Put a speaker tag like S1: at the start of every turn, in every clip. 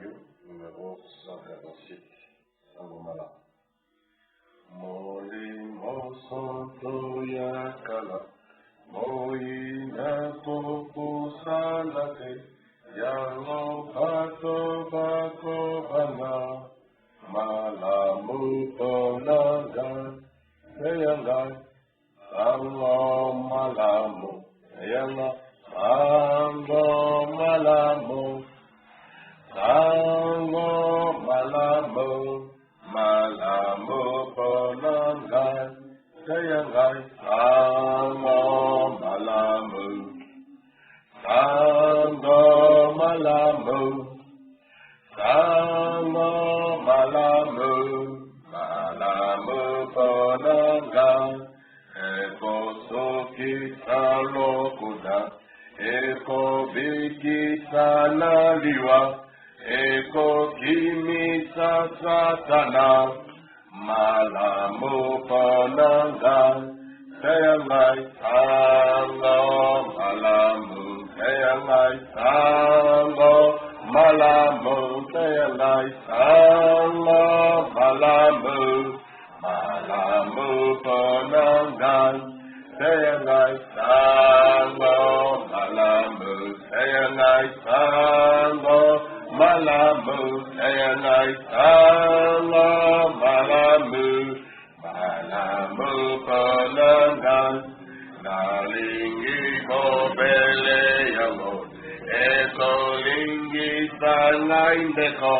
S1: Evangelium numéro 148, Sangomala. Molimo Santo Yakala, Moina Popo Salate, Yalo Pato Bako Bana, Malamu Ponaga, Eyanga, Sango Malamu, Eyanga, Sango Malamu, Sango Malamu, Malamu Ponaga, Eyanga, Sango Malamu, Sango Malamu, Sango Malamu, Malamu Ponaga, Eko Soki Salokuda, Eko Biki Salaliwa, Eko Kimi Satana, Malamu Ponaga, Sayamai Sango Malamu, Sayamai Sango Malamu, Sayamai Sango Malamu, Malamu Ponaga, Sayamai Sango Malamu, Sayamai Sango Malamu, Sayamai Sango Malamu, Malamu Ponaga, Nalingi Kobele Yamo, Eko Lingi Sangaindeko,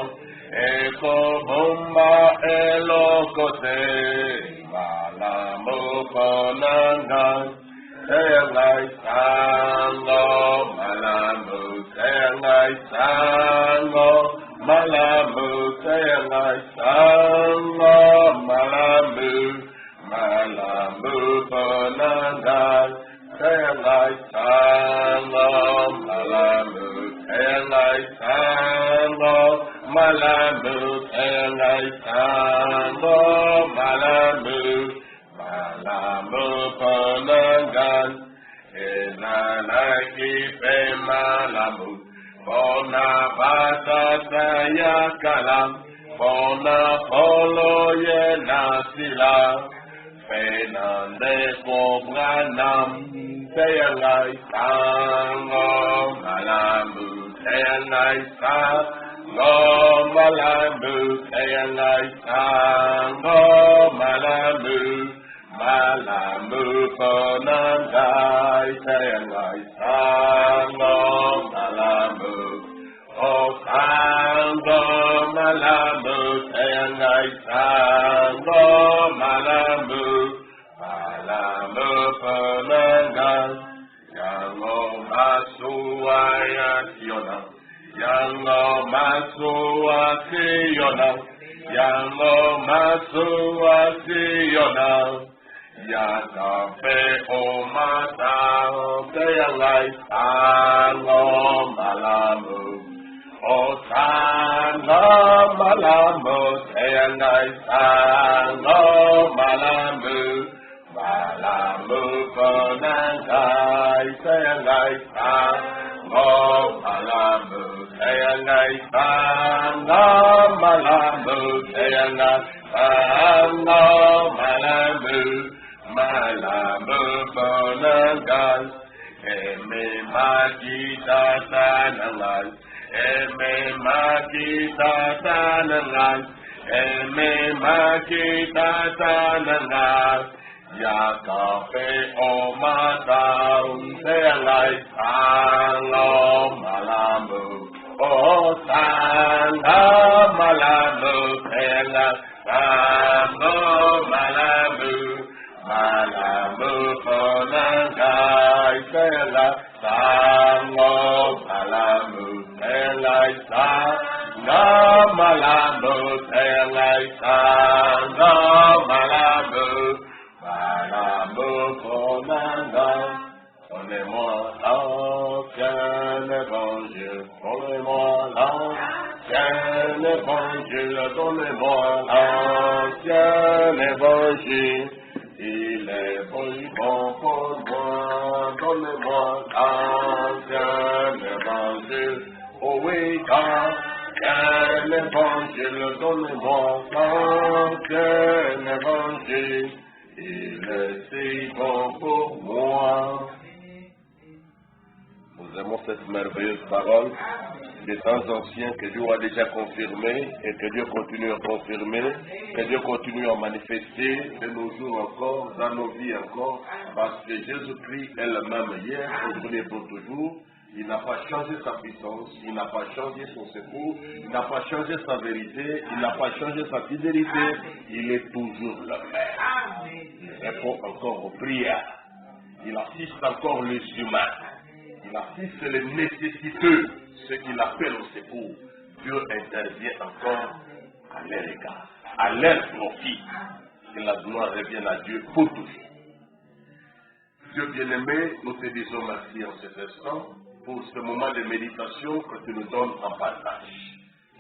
S1: Eko Bomba Elokote, Malamu Ponaga, Sayangay Sango Malamu, Sayangay Sango Malamu, Sayangay Sango Malamu, Malamu Ponaga, Sayangay Sango Malamu, Sayangay Sango Malamu, Sayangay Sango Malamu, Malamu Ponaga, Enanaki Pe Malamu, Pona Bata Sayakalam, Pona Polo Yenasila, Penande Pobranam, Sayangay Sango Malamu, Sayangay Sango Malamu, Sayangay Sango Malamu, Malamu Ponaga, Sayangay Sango Malamu, O Sango Malamu, Sayangay Sango Malamu, Malamu Ponaga, Yango Masuaya Kiona, Yango Masua Kiona, Yango Masua Kiona, Yakape Omata, Sayangay Sango Malamu, O Sango Malamu, Sayangay Sango Malamu, Malamu Ponaga, Sayangay Sango Malamu, Sayangay Sango Malamu, Sayangay Sango Malamu, Malamu Ponaga, Eme Makita Tanangal, Eme Makita Tanangal, Eme Makita Tanangal, Yakape Omata, Sayangay Sango Malamu, O Sango Malamu, Sayangay Sango Malamu, Malamu Ponaga, Sayangay Sango Malamu, Sayangay Sango Malamu, Sayangay Sango Malamu, Malamu Ponaga. Donnez-moi l'ancien évangile, donnez-moi l'ancien évangile, donnez-moi l'ancien évangile. Il est bon pour moi, donnez-moi l'ancien évangile. Oh oui, car Qu'un évangile, donne-moi qu'un évangile, il est si bon pour moi. Nous aimons cette merveilleuse parole des temps anciens que Dieu a déjà confirmé et que Dieu continue à confirmer, que Dieu continue à manifester de nos jours encore, dans nos vies encore, parce que Jésus-Christ est le même hier, aujourd'hui et pour toujours. Il n'a pas changé sa puissance, il n'a pas changé son secours, il n'a pas changé sa vérité, il n'a pas changé sa fidélité, il est toujours le même. Il répond encore aux prières, il assiste encore les humains, il assiste les nécessiteux, ceux qu'il appelle au secours. Dieu intervient encore à leur égard, à leur profit. Que la gloire revienne à Dieu pour toujours. Dieu bien-aimé, nous te disons merci en cet instant pour ce moment de méditation que tu nous donnes en partage.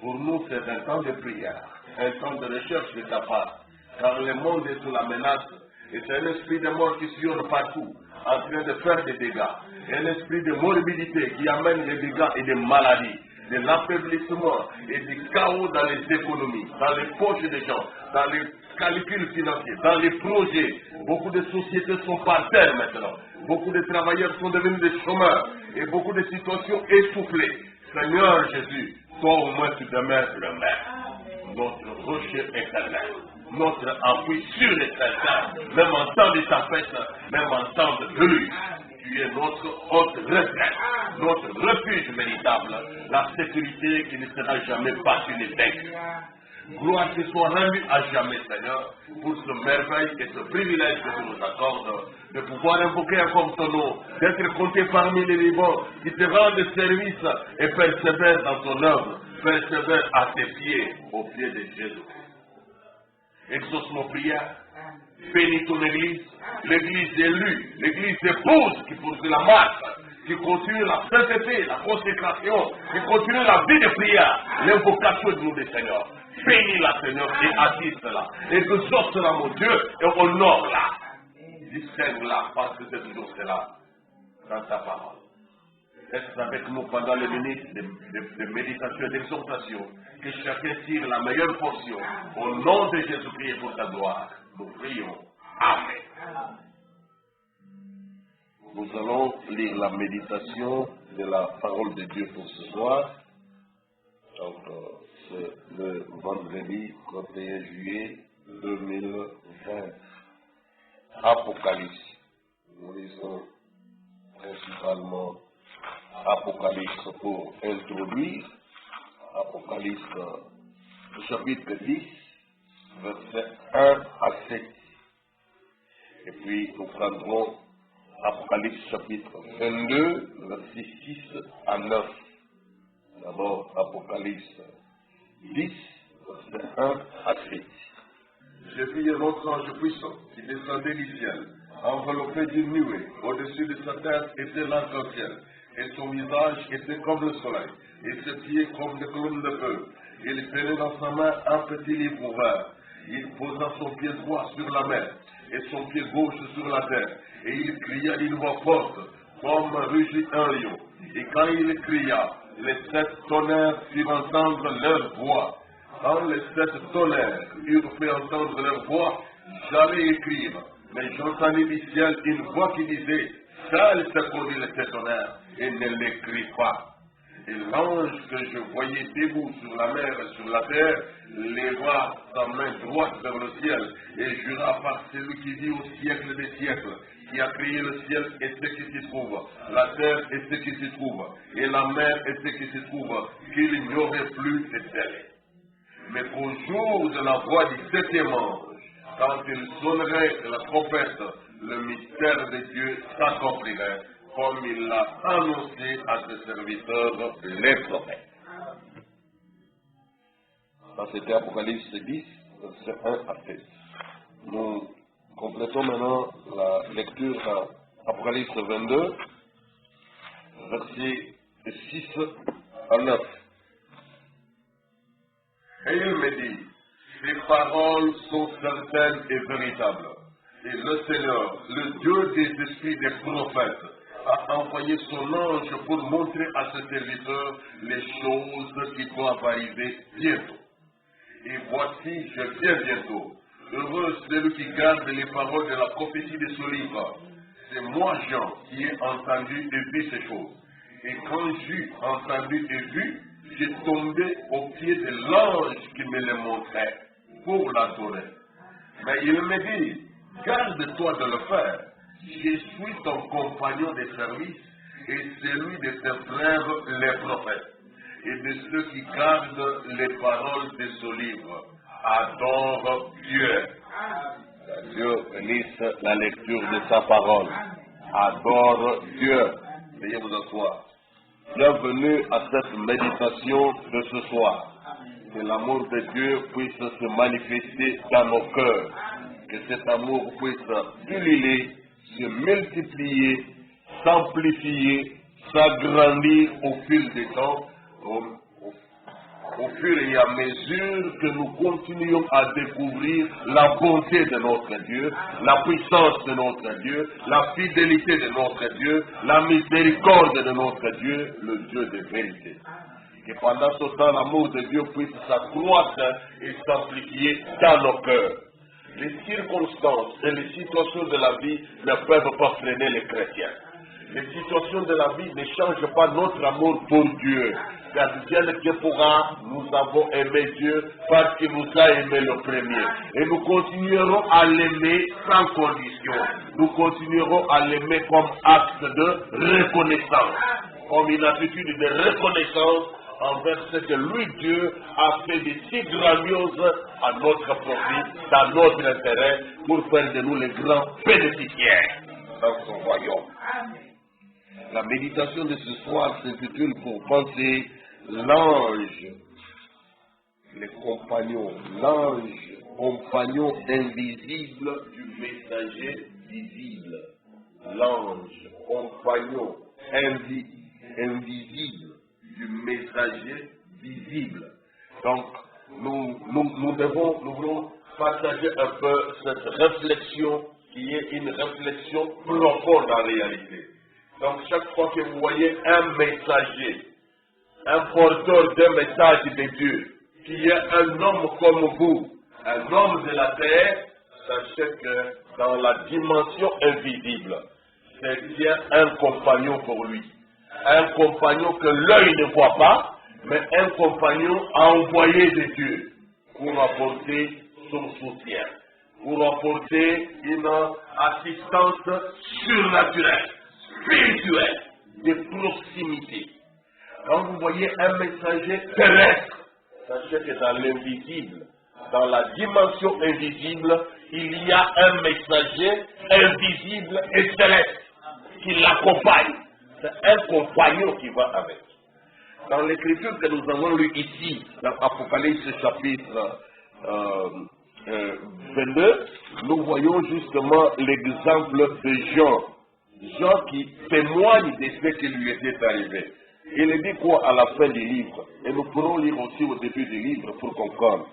S1: Pour nous, c'est un temps de prière, un temps de recherche de ta part, car le monde est sous la menace et c'est un esprit de mort qui sillonne partout, en train de faire des dégâts. Un esprit de morbidité qui amène des dégâts et des maladies, de l'affaiblissement et du chaos dans les économies, dans les poches des gens, dans les calculs financiers, dans les projets. Beaucoup de sociétés sont par terre maintenant. Beaucoup de travailleurs sont devenus des chômeurs et beaucoup de situations essoufflées. Seigneur Jésus, toi au moins tu demeures le même, notre rocher éternel, notre appui sûr et certain, même en temps de tempête, même en temps de deluge. Tu es notre haute retraite, notre refuge véritable, la sécurité qui ne sera jamais battue ni vaincue. Gloire te soit rendue à jamais, Seigneur, pour ce merveille et ce privilège que tu nous accordes, de pouvoir invoquer encore ton nom, d'être compté parmi les vivants, qui te rendent service et persévèrent dans ton œuvre, persévèrent à tes pieds, aux pieds de Jésus. Exauce nos prières, bénis ton Église, l'Église élue, l'Église épouse qui poursuit la marche, qui continue la sainteté, la consécration, qui continue la vie de prière, l'invocation de nous des Seigneurs. Bénis-la, Seigneur, et assiste-la, exauce-la, mon Dieu, et honore-la. Distingue-la, parce que c'est toujours cela dans ta parole. Reste avec nous pendant les minutes de méditation et d'exhortation, que chacun tire la meilleure portion. Au nom de Jésus-Christ et pour ta gloire, nous prions. Amen. Nous allons lire la méditation de la parole de Dieu pour ce soir. Donc, c'est le vendredi 31 juillet 2020. Apocalypse. Nous lisons principalement Apocalypse pour introduire. Apocalypse chapitre 10, versets 1 à 7. Et puis nous prendrons Apocalypse chapitre 22, versets 6 à 9. D'abord Apocalypse 10, verset 1 à 7. J'ai vu un autre ange puissant qui descendait du ciel, enveloppé d'une nuée. Au-dessus de sa tête était l'arc-en-ciel, et son visage était comme le soleil, et ses pieds comme des colonnes de feu. Il tenait dans sa main un petit livre ouvert. Il posa son pied droit sur la mer, et son pied gauche sur la terre, et il cria d'une voix forte, comme rugit un lion. Et quand il cria, les 7 tonnerres firent entendre leur voix. Quand les 7 tonnerres eurent fait entendre leur voix, j'allais écrire, mais j'entendis du ciel une voix qui disait, seul se produit les 7 tonnerres, et ne l'écris pas. Et l'ange que je voyais debout sur la mer et sur la terre leva sa main droite vers le ciel et jura par celui qui vit au siècle des siècles, qui a créé le ciel et ce qui s'y trouve, la terre et ce qui s'y trouve, et la mer et ce qui s'y trouve, qu'il n'y aurait plus de délai. Mais qu'au jour de la voix du 7e ange, quand il sonnerait la trompette, le mystère de Dieu s'accomplirait, comme il l'a annoncé à ses serviteurs, les prophètes. Ça, c'était Apocalypse 10, verset 1 à 7. Nous complétons maintenant la lecture à Apocalypse 22, versets 6 à 9. Et il me dit, ces paroles sont certaines et véritables. Et le Seigneur, le Dieu des esprits des prophètes, a envoyé son ange pour montrer à ses serviteurs les choses qui doivent arriver bientôt. Et voici, je viens bientôt. Heureux celui qui garde les paroles de la prophétie de ce livre. C'est moi, Jean, qui ai entendu et vu ces choses. Et quand j'eus entendu et vu, j'ai tombé au pied de l'ange qui me les montrait pour l'adorer. Mais il me dit, garde-toi de le faire. Je suis ton compagnon de service et celui de tes frères les prophètes et de ceux qui gardent les paroles de ce livre. Adore Dieu. Dieu bénisse la lecture de sa parole. Adore Dieu. Veuillez vous asseoir. Bienvenue à cette méditation de ce soir. Que l'amour de Dieu puisse se manifester dans nos cœurs. Que cet amour puisse pulluler, se multiplier, s'amplifier, s'agrandir au fil du temps, au fur et à mesure que nous continuons à découvrir la bonté de notre Dieu, la puissance de notre Dieu, la fidélité de notre Dieu, la miséricorde de notre Dieu, le Dieu de vérité. Que pendant ce temps, l'amour de Dieu puisse s'accroître et s'amplifier dans nos cœurs. Les circonstances et les situations de la vie ne peuvent pas freiner les chrétiens. Les situations de la vie ne changent pas notre amour pour Dieu. Car Dieu ne pourra, nous avons aimé Dieu parce qu'il nous a aimé le premier. Et nous continuerons à l'aimer sans condition. Nous continuerons à l'aimer comme acte de reconnaissance. Comme une attitude de reconnaissance envers ce que lui, Dieu, a fait de si grandiose à notre profit, dans notre intérêt, pour faire de nous les grands bénéficiaires dans son royaume. La méditation de ce soir s'intitule pour penser l'ange, les compagnons, l'ange, compagnon invisible du messager visible. L'ange, compagnon invisible du messager visible. Donc, nous voulons partager un peu cette réflexion qui est une réflexion profonde en réalité. Donc, chaque fois que vous voyez un messager, un porteur d'un message de Dieu, qui est un homme comme vous, un homme de la terre, sachez que dans la dimension invisible, c'est bien un compagnon pour lui. Un compagnon que l'œil ne voit pas, mais un compagnon envoyé de Dieu pour apporter son soutien, pour apporter une assistance surnaturelle, spirituelle, de proximité. Quand vous voyez un messager terrestre, sachez que dans l'invisible, dans la dimension invisible, il y a un messager invisible et terrestre qui l'accompagne. C'est un compagnon qui va avec. Dans l'écriture que nous avons lue ici, dans Apocalypse chapitre 22, nous voyons justement l'exemple de Jean. Jean qui témoigne de ce qui lui était arrivé. Il dit quoi à la fin du livre? Et nous pourrons lire aussi au début du livre pour comprendre.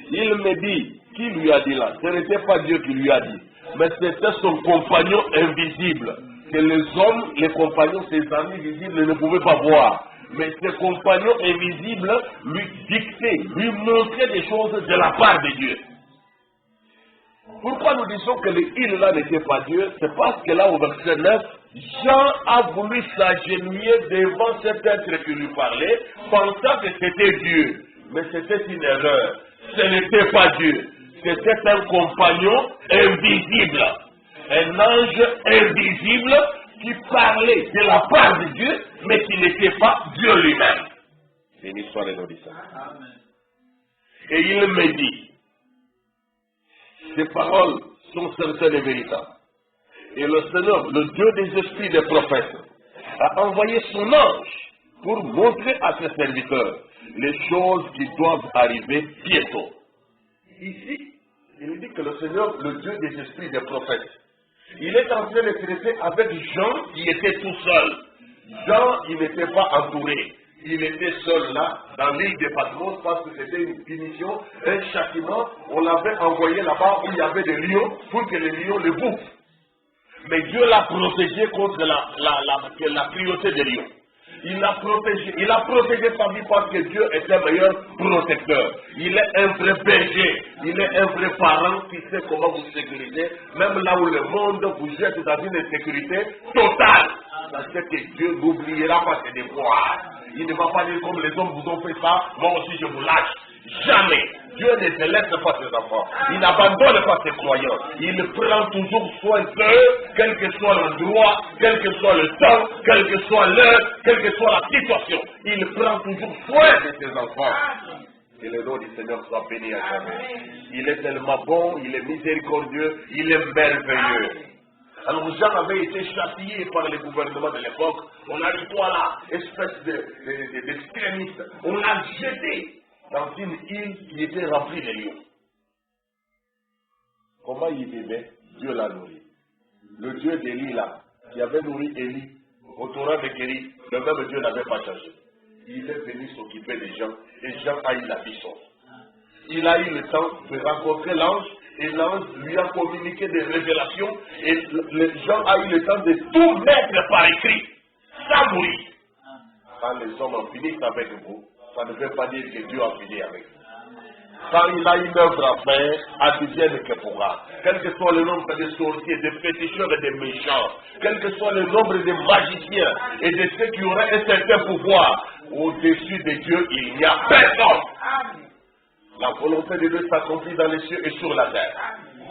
S1: Il me dit, qui lui a dit là? Ce n'était pas Dieu qui lui a dit, mais c'était son compagnon invisible, que les hommes, les compagnons, ses amis visibles ne pouvaient pas voir. Mais ses compagnons invisibles lui dictaient, lui montraient des choses de la part de Dieu. Pourquoi nous disons que le il là n'était pas Dieu? C'est parce que là au verset 9, Jean a voulu s'agenouiller devant cet être qui lui parlait, pensant que c'était Dieu. Mais c'était une erreur. Ce n'était pas Dieu. C'était un compagnon invisible. Un ange invisible qui parlait de la part de Dieu, mais qui n'était pas Dieu lui-même. C'est une histoire énorissante. Et il me dit, ces paroles sont certaines et véritables. Et le Seigneur, le Dieu des esprits des prophètes, a envoyé son ange pour montrer à ses serviteurs les choses qui doivent arriver bientôt. Ici, il dit que le Seigneur, le Dieu des esprits des prophètes, il est en train de traiter avec Jean qui était tout seul. Jean, il n'était pas entouré. Il était seul là, dans l'île de Patmos, parce que c'était une punition, un châtiment. On l'avait envoyé là-bas où il y avait des lions, pour que les lions le bouffent. Mais Dieu l'a protégé contre la cruauté des lions. Il a protégé sa vie parce que Dieu est un meilleur protecteur. Il est un vrai berger. Il est un vrai parent qui sait comment vous sécuriser. Même là où le monde vous jette dans une insécurité totale. Sachez que Dieu n'oubliera pas ses devoirs. Il ne va pas dire comme les hommes vous ont fait ça, moi aussi je vous lâche. Jamais. Dieu ne se laisse pas ses enfants. Il n'abandonne pas ses croyants. Il prend toujours soin d'eux, quel que soit l'endroit, quel que soit le temps, quel que soit l'heure, quelle que soit la situation. Il prend toujours soin de ses enfants. Que le nom du Seigneur soit béni à jamais. Il est tellement bon, il est miséricordieux, il est merveilleux. Alors Jean avait été châtié par le gouvernement de l'époque. On a dit toi là, espèce d'extrémiste. On l'a jeté dans une île qui était remplie de lions. Comment il vivait? Dieu l'a nourri. Le Dieu d'Élie là, qui avait nourri Élie au torrent de Kéri, le même Dieu n'avait pas changé. Il est venu s'occuper des gens et Jean a eu la vision. Il a eu le temps de rencontrer l'ange et l'ange lui a communiqué des révélations et Jean a eu le temps de tout mettre par écrit, sans mourir. Quand les hommes ont fini avec vous, ça ne veut pas dire que Dieu a fini avec vous. Quand il a une œuvre à faire, advienne que pourra. Quel que soit le nombre de sorciers, de féticheurs et de méchants, quel que soit le nombre de magiciens et de ceux qui auraient un certain pouvoir, au-dessus de Dieu, il n'y a personne. La volonté de Dieu s'accomplit dans les cieux et sur la terre.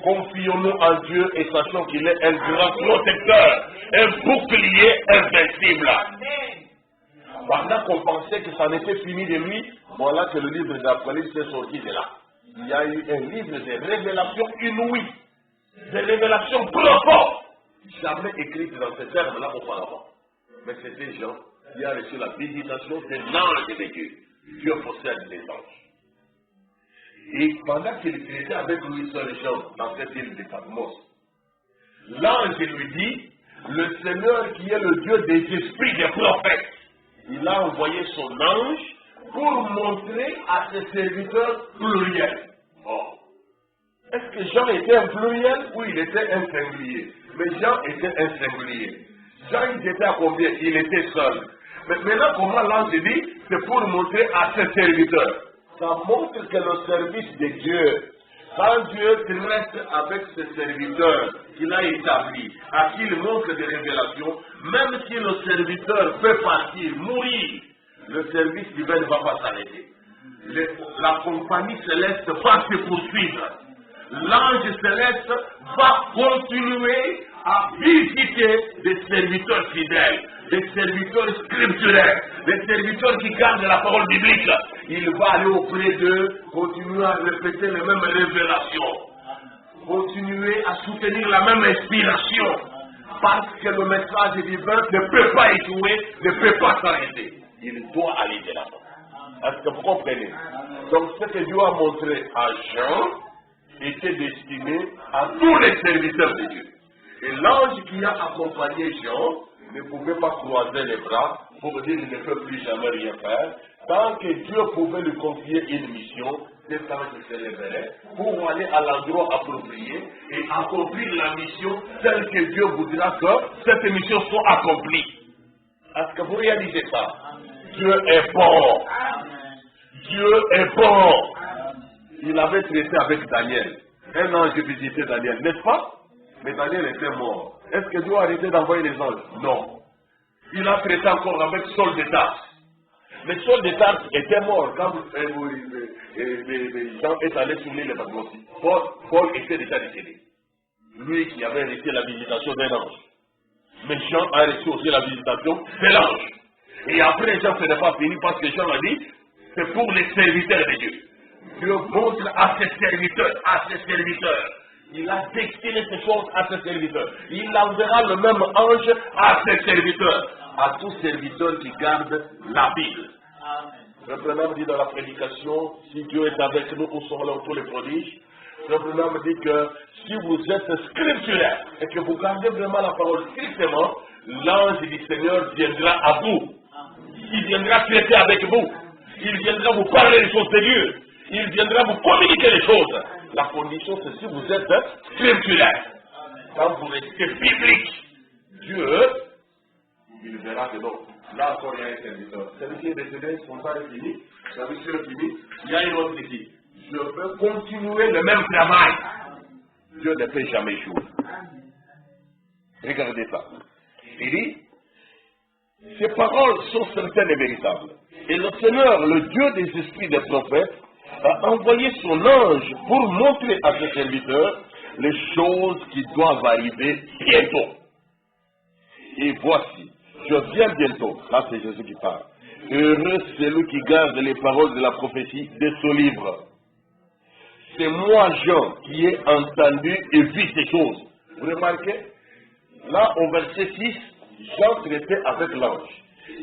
S1: Confions-nous en Dieu et sachons qu'il est un grand protecteur, un bouclier invincible. Pendant qu'on pensait que ça en était fini de lui, voilà que le livre d'Apocalypse est sorti de là. Il y a eu un livre de révélations inouïes, de révélations profondes, jamais écrites dans ces termes-là auparavant. Mais c'était Jean qui a reçu la visitation de l'ange de Dieu. Dieu possède les anges. Et pendant qu'il était avec lui seul Jean dans cette île de Patmos, l'ange lui dit, le Seigneur qui est le Dieu des esprits des prophètes, il a envoyé son ange pour montrer à ses serviteurs pluriels. Oh. Est-ce que Jean était un pluriel ou il était un singulier? Mais Jean était un singulier. Jean, il était à combien? Il était seul. Mais maintenant, comment l'ange dit? C'est pour montrer à ses serviteurs. Ça montre que le service de Dieu, quand Dieu reste avec ses serviteurs qu'il a établis, à qui il montre des révélations, même si le serviteur peut partir, mourir, le service divin ne va pas s'arrêter. La compagnie céleste va se poursuivre. L'ange céleste va continuer à visiter des serviteurs fidèles, des serviteurs scripturaires, des serviteurs qui gardent la parole biblique. Il va aller auprès d'eux, continuer à répéter les mêmes révélations, continuer à soutenir la même inspiration, parce que le message divin ne peut pas échouer, ne peut pas s'arrêter. Il doit aller de l'avant. Est-ce que vous comprenez? Donc ce que Dieu a montré à Jean était destiné à tous les serviteurs de Dieu. Et l'ange qui a accompagné Jean ne pouvait pas croiser les bras pour dire qu'il ne peut plus jamais rien faire. Tant que Dieu pouvait lui confier une mission, cet ange se lèverait pour aller à l'endroit approprié et accomplir la mission telle que Dieu voudra que cette mission soit accomplie. Est-ce que vous réalisez ça? Dieu est bon. Dieu est bon. Il avait traité avec Daniel. Un ange visitait Daniel, n'est-ce pas? Mais Daniel était mort. Est-ce que Dieu a arrêté d'envoyer les anges? Non. Il a traité encore avec Saul de Tarse. Mais Saul de Tarse était mort quand Jean est allé sur l'île de Patmos. Paul était déjà décédé. Lui qui avait reçu la visitation d'un ange. Mais Jean a reçu aussi la visitation de l'ange. Et après Jean, ce n'est pas fini parce que Jean a dit, c'est pour les serviteurs de Dieu. Dieu montre à ses serviteurs, il a destiné ces choses à ses serviteurs. Il enverra le même ange à ses serviteurs, à tous serviteurs qui gardent la Bible. Le Branham dit dans la prédication, si Dieu est avec nous, où sont là tous les prodiges? Le Branham dit que si vous êtes scripturaire et que vous gardez vraiment la parole strictement, l'ange du Seigneur viendra à vous. Il viendra traiter avec vous. Il viendra vous parler des choses de Dieu. Il viendra vous communiquer les choses. La condition, c'est si vous êtes scripturaire. quand vous restez biblique, Dieu, il verra que non. Là encore, il y a un serviteur. Celui qui est décédé, son temps est fini, sa mission est finie, il y a une autre équipe. Je peux continuer le même travail. Dieu ne fait jamais échouer. Regardez ça. Il dit, ces paroles sont certaines et véritables. Et le Seigneur, le Dieu des esprits des prophètes, a envoyé son ange pour montrer à ses serviteurs les choses qui doivent arriver bientôt. Et voici, je viens bientôt. Là, c'est Jésus qui parle. Heureux celui qui garde les paroles de la prophétie de ce livre. C'est moi, Jean, qui ai entendu et vu ces choses. Vous remarquez? Là, au verset 6, Jean traitait avec l'ange.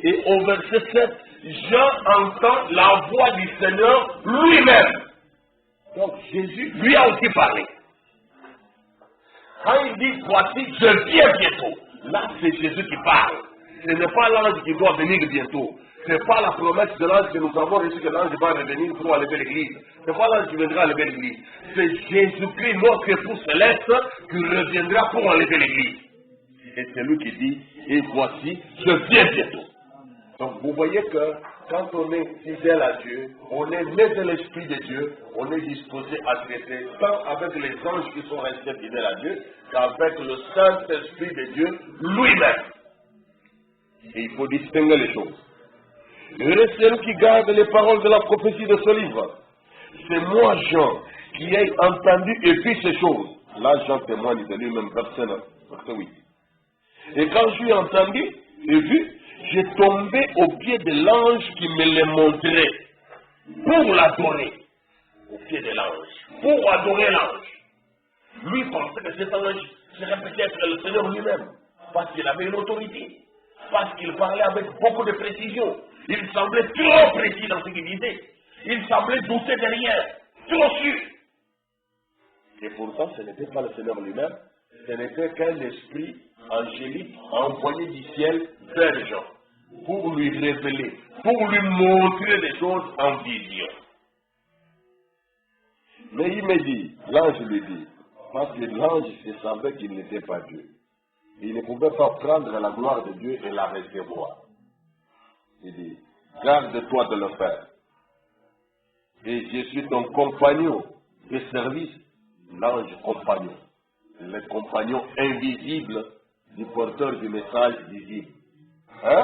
S1: Et au verset 7, Jean entend la voix du Seigneur lui-même. Donc Jésus lui a aussi parlé. Quand il dit, voici, je viens bientôt. Là, c'est Jésus qui parle. Ce n'est pas l'ange qui doit venir bientôt. Ce n'est pas la promesse de l'ange que nous avons reçue que l'ange va revenir pour enlever l'église. Ce n'est pas l'ange qui viendra enlever l'église. C'est Jésus-Christ, notre époux céleste, qui reviendra pour enlever l'église. Et c'est lui qui dit, et voici, je viens bientôt. Donc vous voyez que quand on est fidèle à Dieu, on est né de l'Esprit de Dieu, on est disposé à traiter tant avec les anges qui sont restés fidèles à Dieu, qu'avec le Saint-Esprit de Dieu lui-même. Et il faut distinguer les choses. Heureux celui qui garde les paroles de la prophétie de ce livre. C'est moi, Jean, qui ai entendu et vu ces choses. Là, Jean témoigne de lui-même, verset 9, verset 8. Et quand j'ai entendu et vu, j'ai tombé au pied de l'ange qui me les montrait pour l'adorer. Au pied de l'ange. Pour adorer l'ange. Lui pensait que cet ange serait peut-être le Seigneur lui-même. Parce qu'il avait une autorité. Parce qu'il parlait avec beaucoup de précision. Il semblait trop précis dans ce qu'il disait. Il semblait douter de rien. Trop sûr. Et pourtant, ce n'était pas le Seigneur lui-même. Ce n'était qu'un esprit angélique envoyé du ciel vers les gens. Pour lui révéler, pour lui montrer des choses en vision. Mais il me dit, l'ange lui dit, parce que l'ange savait qu'il n'était pas Dieu. Il ne pouvait pas prendre la gloire de Dieu et la recevoir. Il dit, garde-toi de le faire. Et je suis ton compagnon de service, l'ange compagnon. Le compagnon invisible du porteur du message visible. Hein?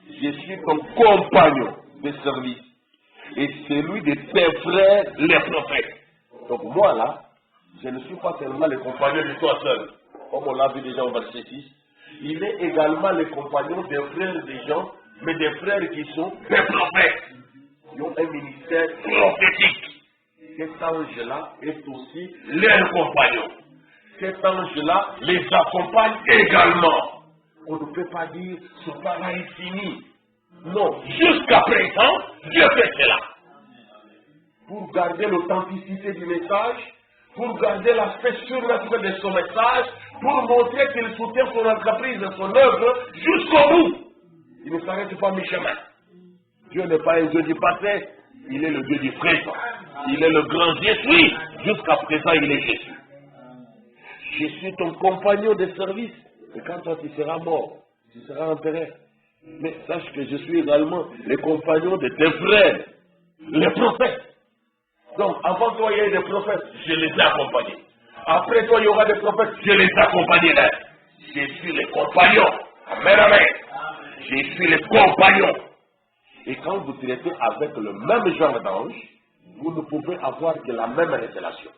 S1: Je suis ton compagnon de service. Et celui de tes frères, les prophètes. Donc moi là, je ne suis pas seulement le compagnon de toi seul. Comme on l'a vu déjà au verset 6. Il est également le compagnon des frères des gens, mais des frères qui sont des prophètes. Ils ont un ministère prophétique. Cet ange-là est aussi leur compagnon. Cet ange-là les accompagne également. On ne peut pas dire ce travail est fini. Non, jusqu'à présent, Dieu fait cela. Pour garder l'authenticité du message, pour garder l'aspect surnaturel de son message, pour montrer qu'il soutient son entreprise et son œuvre jusqu'au bout. Il ne s'arrête pas mi-chemin. Dieu n'est pas un Dieu du passé, il est le Dieu du présent. Il est le grand Jésus. Jusqu'à présent, il est Jésus. Je suis ton compagnon de service. Et quand toi tu seras mort, tu seras enterré. Mais sache que je suis également le compagnon de tes frères, les prophètes. Donc, avant toi, il y a des prophètes, je les ai accompagnés. Après toi, il y aura des prophètes, je les accompagne. Je suis le compagnon. Amen, amen. Je suis le compagnon. Et quand vous traitez avec le même genre d'ange, vous ne pouvez avoir que la même révélation.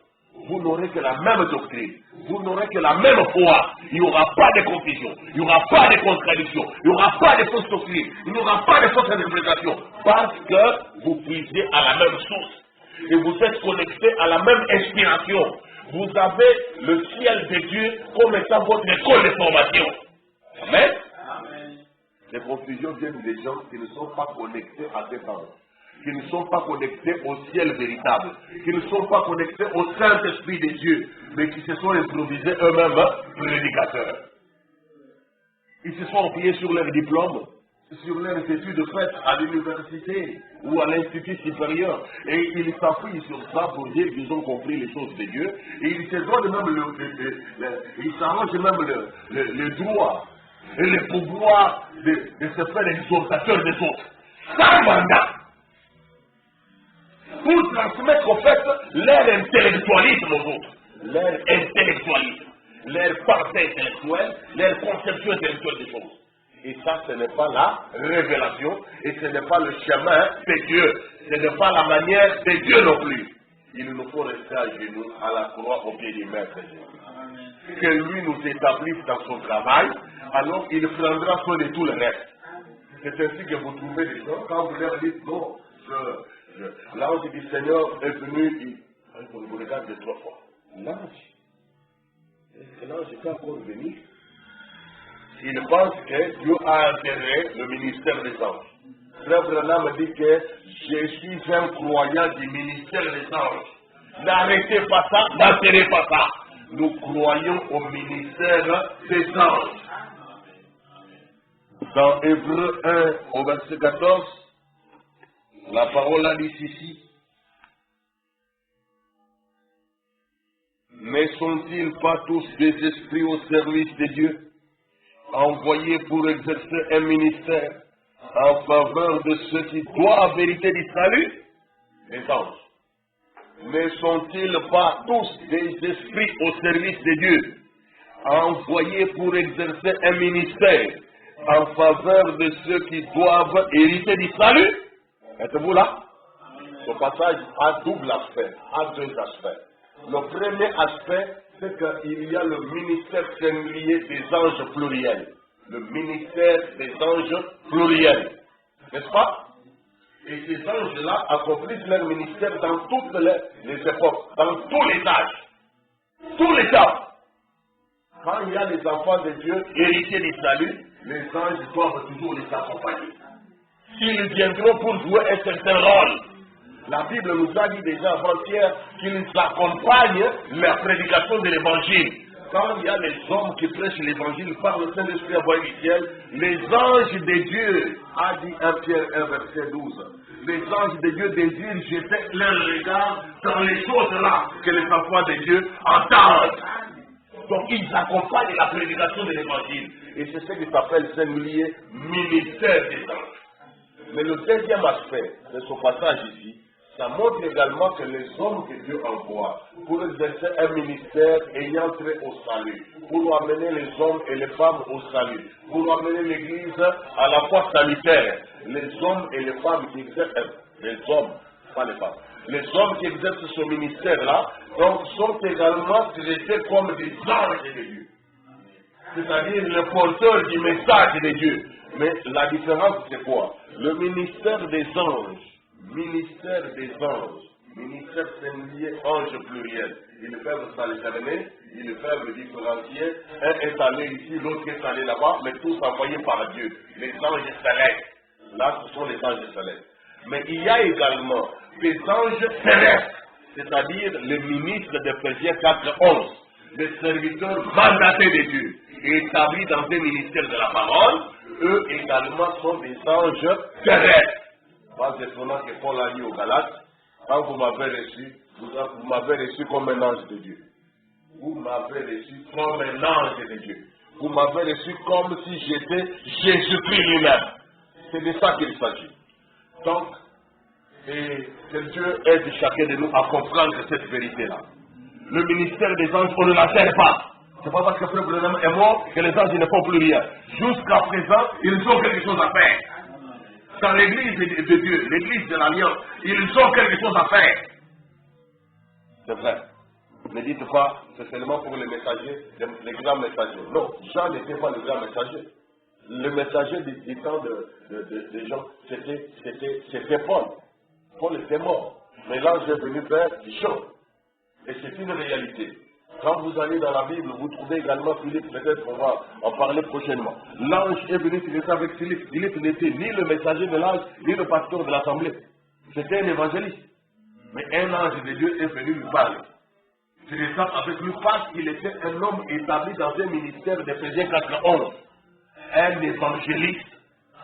S1: Vous n'aurez que la même doctrine. Vous n'aurez que la même foi. Il n'y aura pas de confusion. Il n'y aura pas de contradiction. Il n'y aura pas de fausse doctrine. Il n'y aura pas de fausse interprétation. Parce que vous puisez à la même source. Et vous êtes connecté à la même inspiration. Vous avez le ciel de Dieu comme étant votre école de formation. Amen. Les confusions viennent des gens qui ne sont pas connectés à cet ange, qui ne sont pas connectés au ciel véritable, qui ne sont pas connectés au Saint-Esprit de Dieu, mais qui se sont improvisés eux-mêmes prédicateurs. Ils se sont appuyés sur leur diplôme, sur leurs études faites à l'université ou à l'institut supérieur. Et ils s'appuient sur ça pour dire qu'ils ont compris les choses de Dieu. Et ils se donnent même ils s'arrangent même le droit et le pouvoir de se faire l'exhortateur des autres. Sans mandat. Pour transmettre en fait leur intellectualisme aux autres. Leur intellectualisme. Leur pensée intellectuelle, leur conception intellectuelle des choses. Et ça, ce n'est pas la révélation, et ce n'est pas le chemin de Dieu. Ce n'est pas la manière de Dieu non plus. Il nous faut rester à genoux, à la croix, au pied du Maître Jésus. Que lui nous établisse dans son travail, alors il prendra soin de tout le reste. C'est ainsi que vous trouvez des gens, quand vous leur dites non, l'ange du Seigneur est venu, vous regardez 3 fois. L'ange est encore venu. Il pense que Dieu a intérêt le ministère des anges. Frère Branham dit que je suis un croyant du ministère des anges. N'arrêtez pas ça, n'enterrez pas ça. Nous croyons au ministère des anges. Dans Hébreux 1 au verset 14, la parole a dit ici. Mais sont-ils pas tous des esprits au service de Dieu, envoyés pour exercer un ministère en faveur de ceux qui doivent en vérité du salut? Les anges. Ne sont-ils pas tous des esprits au service de Dieu, envoyés pour exercer un ministère en faveur de ceux qui doivent hériter du salut? Êtes-vous là? Ce passage a double aspect, a 2 aspects. Le premier aspect, c'est qu'il y a le ministère singulier des anges pluriels. Le ministère des anges pluriels. N'est-ce pas? Et ces anges-là accomplissent leur ministère dans toutes les époques, dans tous les âges. Tous les cas. Quand il y a les enfants de Dieu héritiers du salut, les anges doivent toujours les accompagner. S'ils viendront pour jouer un certain rôle, la Bible nous a dit déjà avant-hier qu'ils accompagnent la prédication de l'évangile. Quand il y a les hommes qui prêchent l'évangile par le Saint-Esprit envoyé du ciel, les anges de Dieu, a dit 1 Pierre 1 verset 12, les anges de Dieu désirent jeter leur regard dans les choses-là que les enfants de Dieu entendent. Donc ils accompagnent la prédication de l'évangile. Et c'est ce qui s'appelle singulier ministère des anges. Mais le deuxième aspect de ce passage ici, ça montre également que les hommes que Dieu envoie pour exercer un ministère ayant trait au salut, pour amener les hommes et les femmes au salut, pour amener l'Église à la foi salutaire, les hommes et les femmes qui exercent, les hommes, pas les femmes, les hommes qui exercent ce ministère-là, donc sont également traités comme des anges de Dieu. C'est-à-dire les porteurs du message de Dieu. Mais la différence c'est quoi? Le ministère des anges, ministère singulier, ange pluriel. Ils peuvent s'alterner, ils peuvent différencier. Un est allé ici, l'autre est allé là-bas, mais tous envoyés par Dieu. Les anges célestes. Là, ce sont les anges célestes. Mais il y a également des anges terrestres, c'est-à-dire les ministres d'Éphésiens 4:11, les serviteurs mandatés de Dieu, établis dans un ministère de la parole, eux également sont des anges terrestres. Pas étonnant que Paul a dit aux Galates, quand vous m'avez reçu, vous m'avez reçu comme un ange de Dieu. Vous m'avez reçu comme un ange de Dieu. Vous m'avez reçu comme si j'étais Jésus-Christ lui-même. C'est de ça qu'il s'agit. Donc, et que Dieu aide chacun de nous à comprendre cette vérité-là. Le ministère des anges, on ne la sert pas. C'est pas parce que Frère Branham est mort que les anges ne font plus rien. Jusqu'à présent, ils ont quelque chose à faire. Dans l'église de Dieu, l'église de l'Alliance, ils ont quelque chose à faire. C'est vrai. Ne dites pas, c'est seulement pour les messagers, les grands messagers. Non, Jean n'était pas le grand messager. Le messager du temps des gens, c'était Paul. Paul était mort. Mais l'ange est venu faire Jean. Et c'est une réalité. Quand vous allez dans la Bible, vous trouvez également Philippe, peut-être qu'on va en parler prochainement. L'ange est venu, il était avec Philippe. Philippe n'était ni le messager de l'ange, ni le pasteur de l'assemblée. C'était un évangéliste. Mais un ange de Dieu est venu lui parler. C'est ça avec lui parce qu'il était un homme établi dans un ministère d'Éphésiens 4:11. Un évangéliste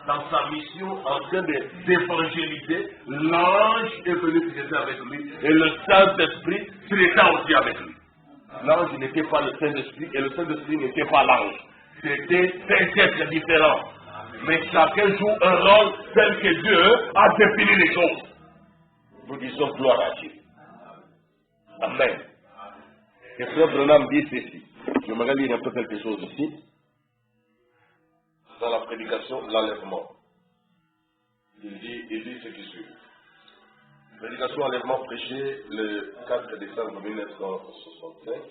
S1: dans sa mission, en train d'évangéliser, l'ange est venu traiter avec lui et le Saint-Esprit traita aussi avec lui. L'ange n'était pas le Saint-Esprit et le Saint-Esprit n'était pas l'ange. C'était 5 êtres différents. Mais chacun joue un rôle tel que Dieu a défini les choses. Nous disons gloire à Dieu. Amen. Et Frère Branham dit ceci. J'aimerais lire un peu quelque chose ici. Dans la prédication, l'enlèvement. Il dit ce qui suit. Prédication enlèvement prêchée le 4 décembre 1965.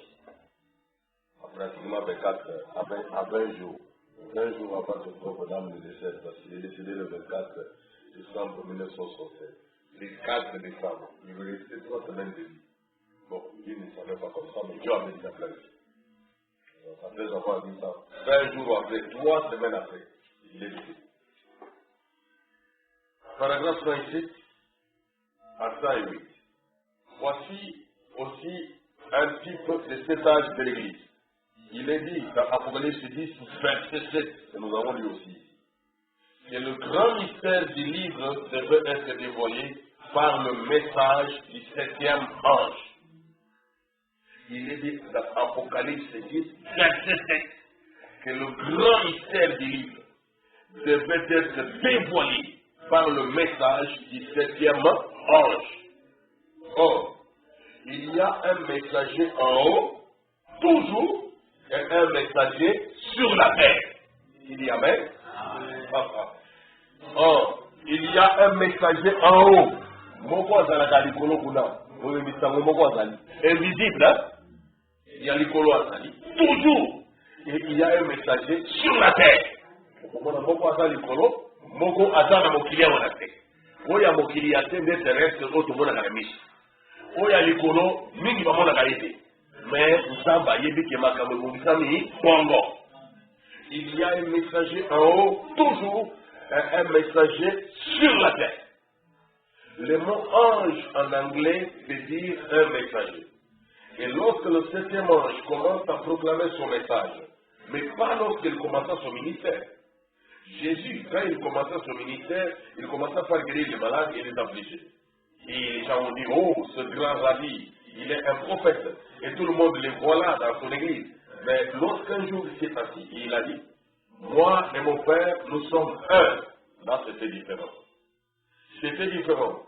S1: Pratiquement 24, à 20 jours. 20 jours avant que Frère Branham ne décède. Parce qu'il est décédé le 24 décembre 1965. Le 4 décembre. Il veut rester 3 semaines de vie. Bon, il ne savait pas comme ça, mais Dieu a mis la place. Après avoir dit ça, 20 jours après, 3 semaines après, il est décédé. Paragraphe 28 à 108. Voici aussi un type de cet âge de l'Église. Il est dit dans Apocalypse 10, verset 7, que nous avons lu aussi, que le grand mystère du livre devait être dévoilé par le message du 7e ange. Il est dit dans Apocalypse 10, verset 7, que le grand mystère du livre devait être dévoilé par le message du 7e ange. Or, il y a un messager en haut, toujours, et un messager sur la terre. Il y a même. Or, il y a un messager en haut. Invisible, hein? Il y a l'icolo Azali. Toujours. Et il y a un messager sur la terre. Moko Azana Mokilia Wanate. Oya Mokilia Tende terrestre, autre monde à la mise. Oya l'icolo, mingi va la qualité. Mais Nsamba Yebi Kemakame Moussami, Bongo. Il y a un messager en haut, toujours, et un messager sur la terre. Le mot ange en anglais veut dire un messager. Et lorsque le 7e ange commence à proclamer son message, mais pas lorsqu'il commença son ministère. Jésus, quand il commença son ministère, il commença par guérir les malades et les affligés. Et les gens ont dit, oh, ce grand rabbi, il est un prophète. Et tout le monde le voit là dans son église. Mais lorsqu'un jour il s'est assis, il a dit, moi et mon Père, nous sommes un. Là, c'était différent. C'était différent.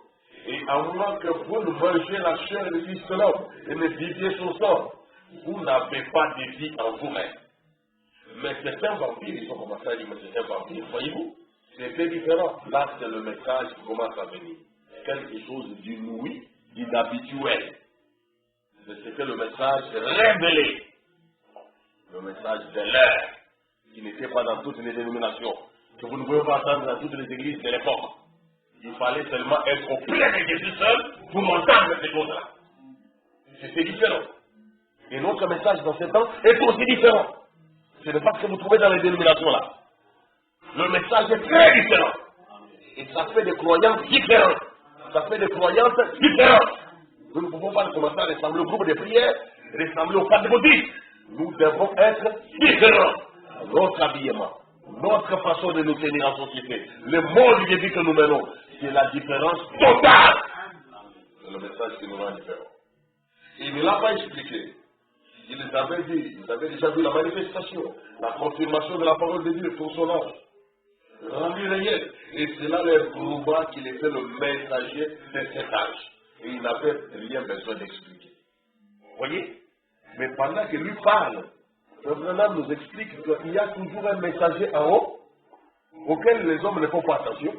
S1: Et à moins que vous ne mangez la chair de Christ l'homme et ne viviez son sang, vous n'avez pas de vie en vous-même. Mais c'est un vampire, ils ont commencé à dire, mais c'est un vampire, voyez-vous? C'était différent. Là, c'est le message qui commence à venir. Quelque chose d'inouï, d'inhabituel. Mais c'était le message révélé. Le message de l'heure, qui n'était pas dans toutes les dénominations, que vous ne pouvez pas entendre dans toutes les églises de l'époque. Il fallait seulement être au plein de Jésus seul pour entendre ces choses-là. C'était différent. Et notre message dans ce temps est aussi différent. Ce n'est pas ce que vous trouvez dans les dénominations là. Le message est très différent. Et ça fait des croyances différentes. Ça fait des croyances différentes. Nous ne pouvons pas commencer à ressembler au groupe de prière, ressembler au pentecôtistes. Nous devons être différents. Notre habillement, notre façon de nous tenir en société, le mode de vie que nous menons, c'est la différence totale. C'est le message qui nous rend différents. Il ne l'a pas expliqué. Il les avait dit, vous avez déjà vu la manifestation, la confirmation de la parole de Dieu pour son âge. Rendu réel. Et cela leur prouva qu'il était le messager de cet âge. Et il n'avait rien besoin d'expliquer. Vous voyez? Mais pendant que lui parle, le Branham nous explique qu'il y a toujours un messager en haut, auquel les hommes ne font pas attention.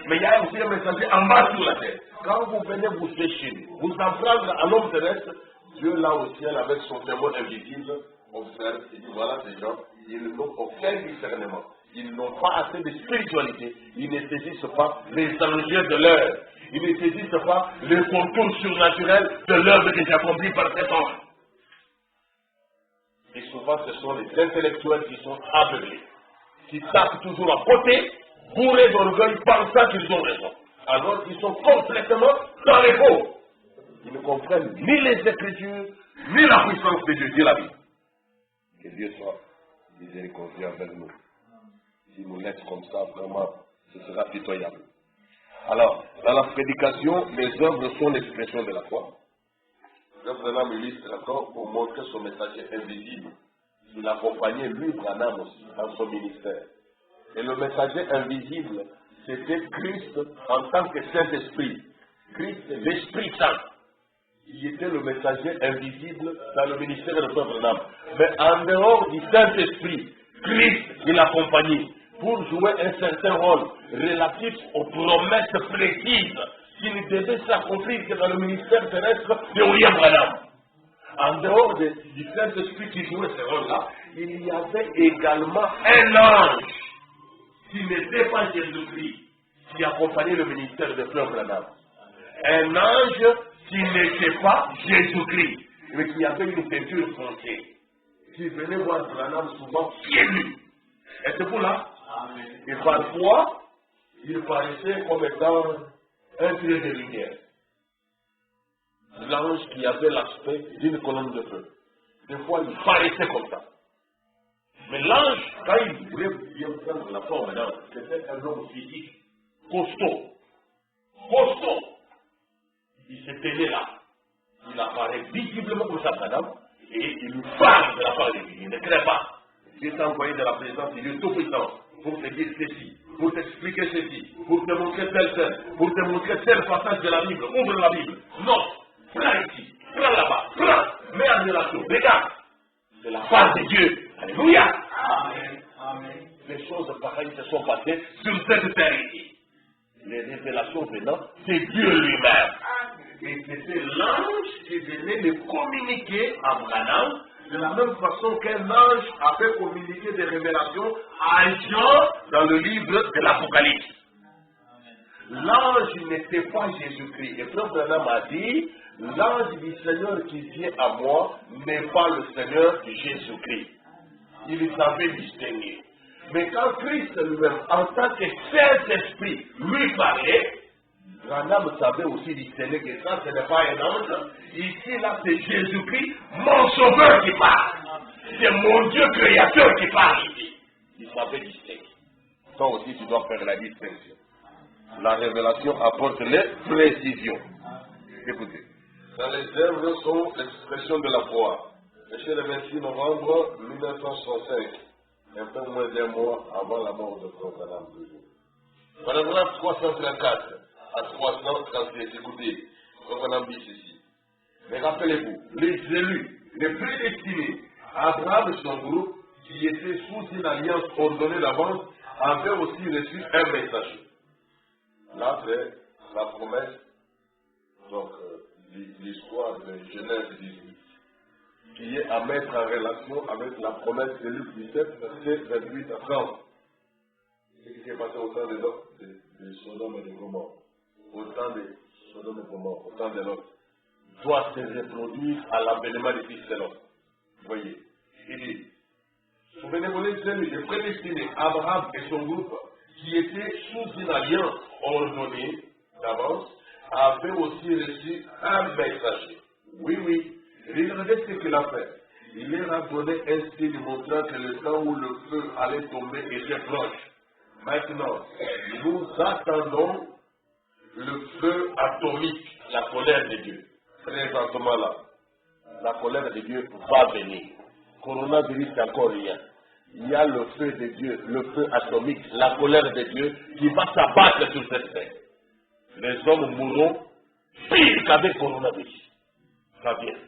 S1: Mais il y a aussi un messager en bas sur la terre. Quand vous venez vous sécher, vous en prendre à l'homme terrestre, Dieu là au ciel avec son témoin invisible observe et dit voilà ces gens, ils n'ont aucun discernement. Ils n'ont pas assez de spiritualité. Ils ne saisissent pas les enjeux de l'heure. Ils ne saisissent pas les contours surnaturels de l'œuvre que j'ai accomplie par cet ange. Et souvent ce sont les intellectuels qui sont aveuglés, qui tapent toujours à côté, bourrés d'orgueil, pensant qu'ils ont raison. Alors qu'ils sont complètement dans les faux. Ils ne comprennent ni les Écritures, ni la puissance de Dieu, ni la vie. Que Dieu soit miséricordieux avec nous. Si nous laissons comme ça, vraiment, ce sera pitoyable. Alors, dans la prédication, les œuvres sont l'expression de la foi. Le Branham illustre encore pour montrer son messager invisible. Il accompagnait lui, Branham aussi, dans son ministère. Et le messager invisible, c'était Christ en tant que Saint-Esprit. Christ, l'Esprit Saint. Il était le messager invisible dans le ministère de Frère Branham. Mais en dehors du Saint-Esprit, Christ, il accompagnait pour jouer un certain rôle relatif aux promesses précises qui ne devaient s'accomplir que dans le ministère terrestre de William Branham. En dehors du Saint-Esprit qui jouait ce rôle-là, il y avait également un ange qui n'était pas Jésus-Christ, qui accompagnait le ministère de Frère Branham. Un ange qui n'était pas Jésus-Christ, mais qui avait une peinture foncée, qui venait voir Branham souvent pieds nus. Et c'est pour là. Et parfois, il paraissait comme étant un trait de lumière. L'ange qui avait l'aspect d'une colonne de feu. Des fois, il paraissait comme ça. Mais l'ange, quand il voulait bien prendre la forme d'un, c'était un homme physique, costaud. Costaud. Il se tenait là. Il apparaît visiblement comme ça, madame, et il nous parle de la part de Dieu. Il ne crée pas. Dieu t'a envoyé de la présence de Dieu tout-puissant pour te dire ceci, pour t'expliquer ceci, pour te montrer pour te montrer tel passage de la Bible. Ouvre la Bible. Note. Prends ici. Prends là-bas. Prends. Mets en relation. Regarde. C'est la part de Dieu. Alléluia. Amen. Amen. Les choses pareilles se sont passées sur cette terre ici. Les révélations venant, c'est Dieu lui-même. Et c'était l'ange qui venait le communiquer à Branham de la même façon qu'un ange a fait communiquer des révélations à Jean dans le livre de l'Apocalypse. L'ange n'était pas Jésus-Christ. Et Frère Branham a dit, l'ange du Seigneur qui vient à moi n'est pas le Seigneur de Jésus-Christ. Il savait distinguer. Mais quand Christ lui-même, en tant que Saint-Esprit, lui parlait, Branham savait aussi discerner que ça, ce n'est pas un ange. Ici, là, c'est Jésus-Christ, mon sauveur qui parle. C'est mon Dieu créateur qui parle ici. Il savait distinguer. Toi aussi, tu dois faire la distinction. La révélation apporte les précisions. Écoutez. Dans les œuvres sont l'expression de la foi. Monsieur le 26 novembre 1965, un peu moins d'un mois avant la mort de Frère Branham. Paragraphe 334 à 337, écoutez, Frère Branham dit ceci. Mais rappelez-vous, les élus, les prédestinés, Abraham et son groupe, qui étaient sous une alliance ordonnée d'avance, avaient aussi reçu un message. Là, c'est la promesse, donc l'histoire de Genèse 18, qui est à mettre en relation avec la promesse de Luc 17, verset 28 à 30. Ce qui s'est passé au temps de Sodome et de Gomorrhe, au temps de Sodome et Gomorrhe, au temps de Lot, doit se reproduire à l'avènement du Fils de l'homme. Vous voyez, il dit, souvenez-vous les prédestinés, Abraham et son groupe, qui étaient sous une alliance ordonnée d'avance, avaient aussi reçu un messager. Oui, oui. Regardez ce qu'il a fait. Il leur a donné un signe montrant que le temps où le feu allait tomber était proche. Maintenant, nous attendons le feu atomique, la colère de Dieu. Présentement là, la colère de Dieu va venir. Coronavirus, c'est encore rien. Il y a le feu de Dieu, le feu atomique, la colère de Dieu qui va s'abattre sur cette terre. Les hommes mourront pire qu'avec coronavirus. Ça vient.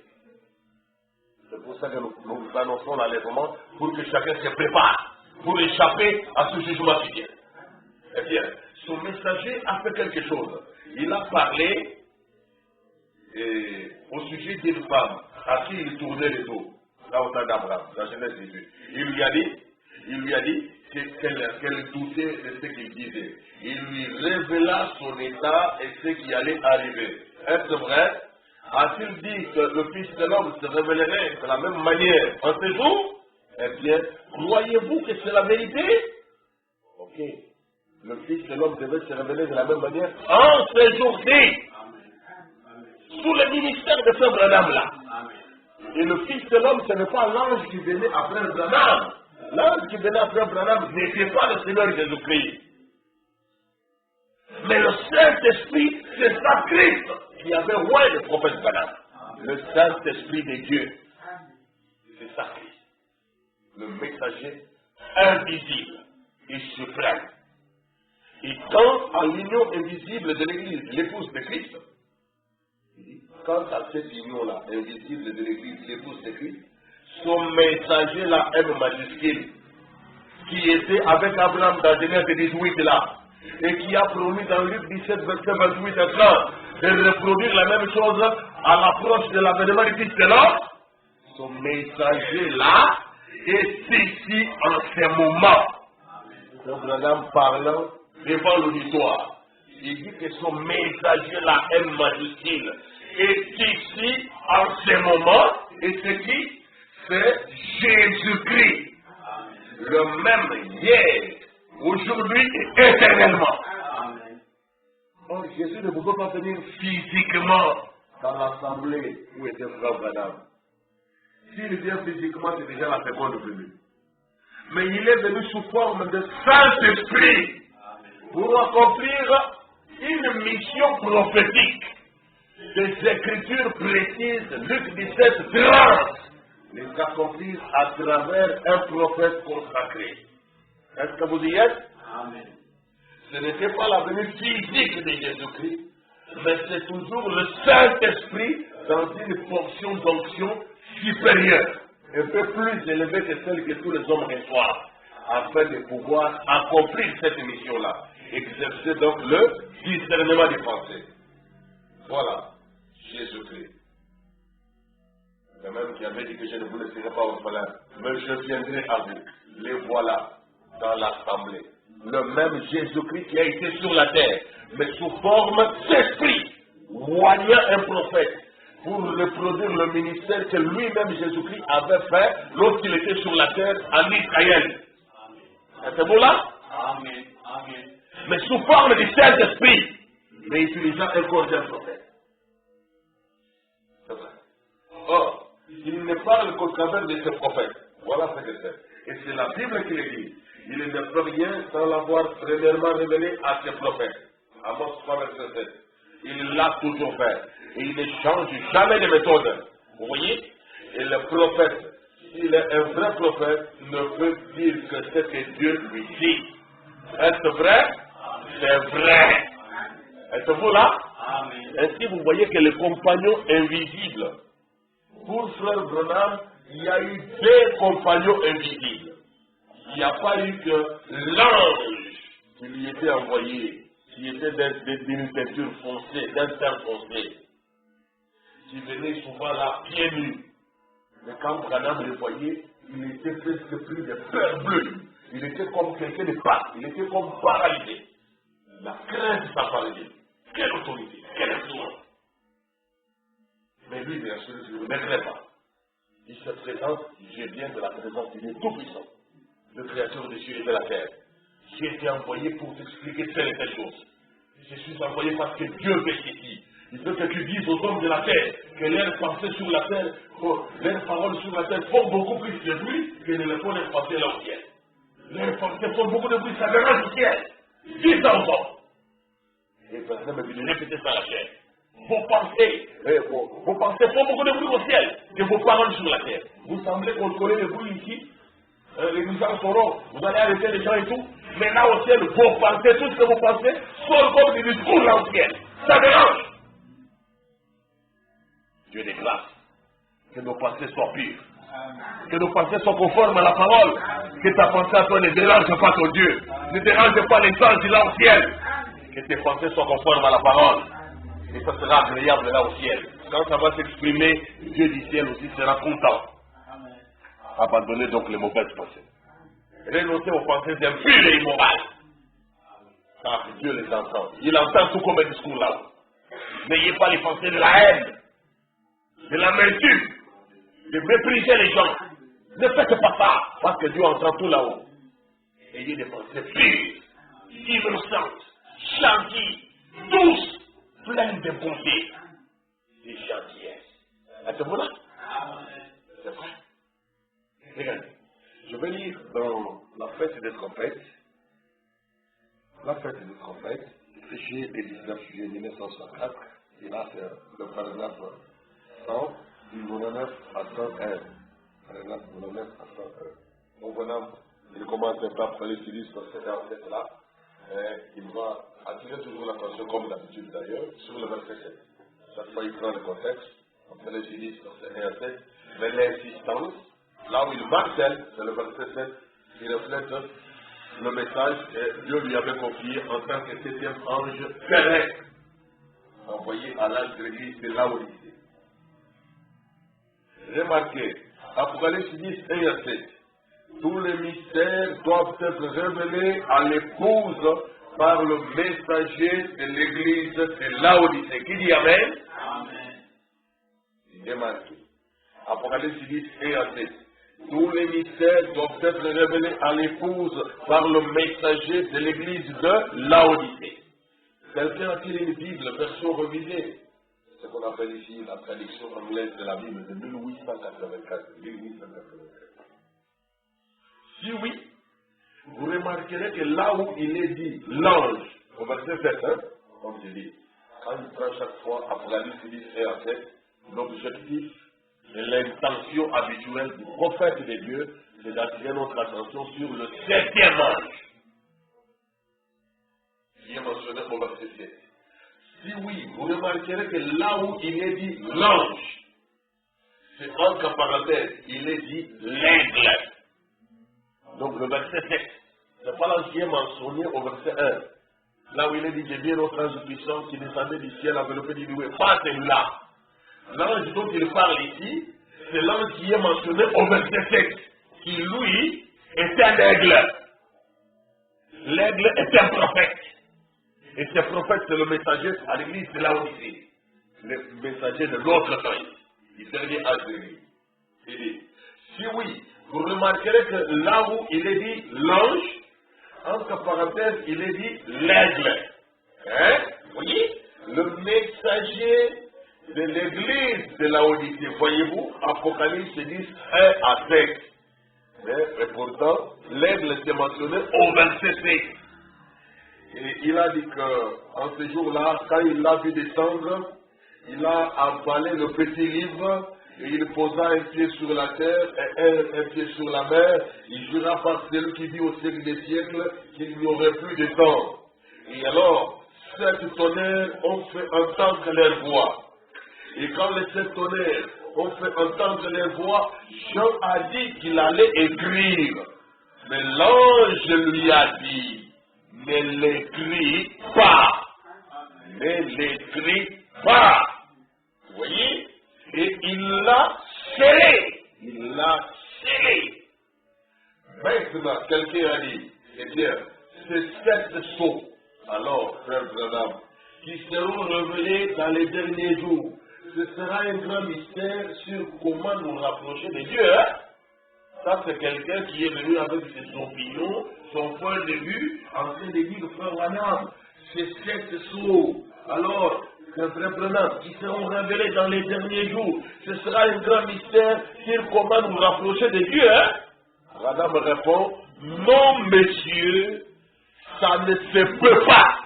S1: C'est pour ça que nous annonçons l'enlèvement pour que chacun se prépare pour échapper à ce jugement qui vient. Eh bien, son messager a fait quelque chose. Il a parlé au sujet d'une femme à qui il tournait le dos, là au temps d'Abraham, dans Genèse 18. Il lui a dit qu'elle doutait de ce qu'il disait. Il lui révéla son état et ce qui allait arriver. Est-ce vrai? A-t-il dit que le Fils de l'homme se révélerait de la même manière en ce jour? Eh bien, croyez-vous que c'est la vérité? Ok. Le Fils de l'homme devait se révéler de la même manière en ce jour-ci. Sous le ministère de Frère Branham là. Et le Fils de l'homme, ce n'est pas l'ange qui venait après Branham. L'ange qui venait après Branham n'était pas le Seigneur Jésus-Christ. Mais le Saint-Esprit, c'est ça Christ qui avait ouais le prophète Balaam. Le Saint-Esprit de Dieu, c'est ça Christ. Le messager invisible et suprême. Il tend à l'union invisible de l'Église, l'épouse de Christ. Quant à cette union-là, invisible de l'Église, l'épouse de Christ, son messager, la M majuscule, qui était avec Abraham dans Genèse 18 là, et qui a promis dans Luc 17, verset 28 et 30, de reproduire la même chose à l'approche de l'avènement du Fils de l'homme, son messager là est ici en ce moment. Donc, Abraham parlant devant l'auditoire, il dit que son messager là, M majuscule, est ici en ce moment, et c'est qui? C'est Jésus-Christ. Le même hier, aujourd'hui et éternellement. Or, Jésus ne pouvait pas venir physiquement dans l'assemblée où était frère Branham. S'il vient physiquement, c'est déjà la seconde venue. Mais il est venu sous forme de Saint-Esprit pour accomplir une mission prophétique. Des Écritures précises, Luc 17, 30, les accomplir à travers un prophète consacré. Est-ce que vous y êtes? Amen. Ce n'était pas la venue physique de Jésus-Christ, mais c'est toujours le Saint-Esprit dans une portion d'onction supérieure, un peu plus élevée que celle que tous les hommes reçoivent, afin de pouvoir accomplir cette mission-là, exercer donc le discernement des pensées. Voilà, Jésus-Christ. Le même qui avait dit que je ne vous laisserai pas orphelin, mais je viendrai à vous. Les voilà dans l'assemblée. Le même Jésus-Christ qui a été sur la terre, mais sous forme d'esprit, voyant un prophète, pour reproduire le ministère que lui-même Jésus-Christ avait fait lorsqu'il était sur la terre en Israël. Êtes-vous là? Amen. Amen. Mais sous forme du Saint-Esprit, mais utilisant un corps d'un prophète. C'est vrai. Or, il ne parle qu'au travers de ce prophète. Voilà ce que c'est. Et c'est la Bible qui le dit. Il ne peut rien sans l'avoir premièrement révélé à ses prophètes. Amos 3, verset 7. Il l'a toujours fait. Et il ne change jamais de méthode. Vous voyez? Et le prophète, s'il est un vrai prophète, ne peut dire que ce que Dieu lui dit. Est-ce vrai? C'est vrai. Êtes-vous là? Amen. Ainsi, vous voyez que le compagnon invisible, pour frère Branham, il y a eu deux compagnons invisibles. Il n'y a pas eu que l'ange qui lui était envoyé, qui était d'une teinture foncée, d'un teint foncé, qui venait souvent là, pieds nus. Mais quand Branham le voyait, il était presque pris de peur bleue. Il était comme quelqu'un de pâte, il était comme paralysé. La crainte s'apparaît. Quelle autorité, quelle influence. Mais lui, bien sûr, je ne le mettrai pas. Il se présente, je viens de la présence du Dieu Tout-Puissant, le Créateur des cieux et de la terre. J'ai été envoyé pour t'expliquer telle et telle chose. Je suis envoyé parce que Dieu veut ici. Il veut que tu dises aux hommes de la terre que leurs pensées sur la terre, leurs paroles sur la terre font beaucoup plus de bruit que ne le font leurs pensées là au ciel. Leurs pensées font beaucoup de bruit, ça dérange au ciel. Dis ça aux hommes. Et personne me dit de répéter ça à la chair. Vos pensées font beaucoup de bruit au ciel que vos paroles sur la terre. Vous semblez contrôler le bruit ici, les nuisances sonores, vous allez arrêter les gens et tout, mais là au ciel, vos pensées, tout ce que vous pensez, sont comme des discours là au ciel. Ça dérange. Dieu des grâces, que nos pensées soient pures, que nos pensées soient conformes à la parole, que ta pensée à toi ne dérange pas ton Dieu, ne dérange pas les anges là au ciel, que tes pensées soient conformes à la parole. Et ça sera agréable là au ciel. Quand ça va s'exprimer, Dieu du ciel aussi sera content. Abandonnez donc les mauvaises pensées. Renoncez aux pensées impures et immorales. Car Dieu les entend. Il entend tout comme un discours là-haut. N'ayez pas les pensées de la haine, de l'amertume, de mépriser les gens. Ne faites pas ça, parce que Dieu entend tout là-haut. Ayez des pensées pures, innocentes, gentilles, douces, pleines de bonté et gentillesse. Êtes-vous là? C'est vrai. Regardez, je vais lire dans la fête des trompettes. La fête des trompettes, péché des 19 juillet 1964, et là c'est le paragraphe 100, du 99 à 101. Paragraphe 99 à 101. Donc voilà, il commence par parler sur cette verset là. Il va attirer toujours l'attention, comme d'habitude d'ailleurs, sur le verset 7. Chaque fois il prend le contexte, on fait les Judice, verset 1 à 7, mais l'insistance, là où il martèle, c'est le verset 7, il reflète le message que Dieu lui avait confié en tant que septième ange terrestre, envoyé à l'âge de l'église de Laodicée. Remarquez, Apocalypse 10, 1 à 7, tous les mystères doivent être révélés à l'épouse par le messager de l'église de Laodicée. Qui dit Amen? Amen. Remarquez, Apocalypse 10, 1 à 7. Tous les mystères doivent être révélés à l'épouse par le messager de l'église de Laodicée. Quelqu'un a-t-il une Bible, version révisée? C'est ce qu'on appelle ici la traduction anglaise de la Bible de 1884. 1884. Si oui, vous remarquerez que là où il est dit l'ange, au verset 7, comme je dis, quand il prend chaque fois Apocalypse 10 et à 7, l'objectif et l'intention habituelle du prophète de Dieu, c'est d'attirer notre attention sur le septième ange, qui est mentionné au verset 7. Si oui, vous remarquerez que là où il est dit l'ange, c'est entre parenthèses, il est dit l'aigle. Donc le verset 7, c'est pas l'ange qui est mentionné au verset 1. Là où il est dit, j'ai bien notre ange puissant qui descendait du ciel enveloppé du nuée. Pas celui-là. L'ange dont il parle ici, c'est l'ange qui est mentionné au verset 7, qui lui est un aigle. L'aigle est un prophète. Et ce prophète, c'est le messager à l'église de Laodicée. Le messager de l'autre temps, du dernier âge de l'église. Il dit, si oui, vous remarquerez que là où il est dit l'ange, entre parenthèses, il est dit l'aigle. Hein? Vous voyez? Le messager de l'église de Laodicée. Voyez-vous, Apocalypse 10, 1 à 7. Et pourtant, l'aigle s'est mentionné au verset 7. Et il a dit qu'en ce jour-là, quand il l'a vu descendre, il a avalé le petit livre et il posa un pied sur la terre et un pied sur la mer. Il jura par celui qui vit au siècle des siècles qu'il n'y aurait plus de temps. Et alors, sept tonnerres ont fait entendre leur voix. Et quand les sept tonnerres ont fait entendre leur voix, Jean a dit qu'il allait écrire. Mais l'ange lui a dit, ne l'écris pas. Ne l'écris pas. Vous voyez? Et il l'a scellé. Il l'a scellé. Maintenant, quelqu'un a dit, eh bien, ces sept sceaux, alors, frère Branham, qui seront révélés dans les derniers jours, ce sera un grand mystère sur comment nous rapprocher de Dieu. Hein? Ça, c'est quelqu'un qui est venu avec ses opinions, son point de vue, en train de dire, frère Branham, ces sept sceaux, alors, frère Branham, qui seront révélés dans les derniers jours, ce sera un grand mystère sur comment nous rapprocher de Dieu. Hein? Branham répond, non, monsieur, ça ne se peut pas.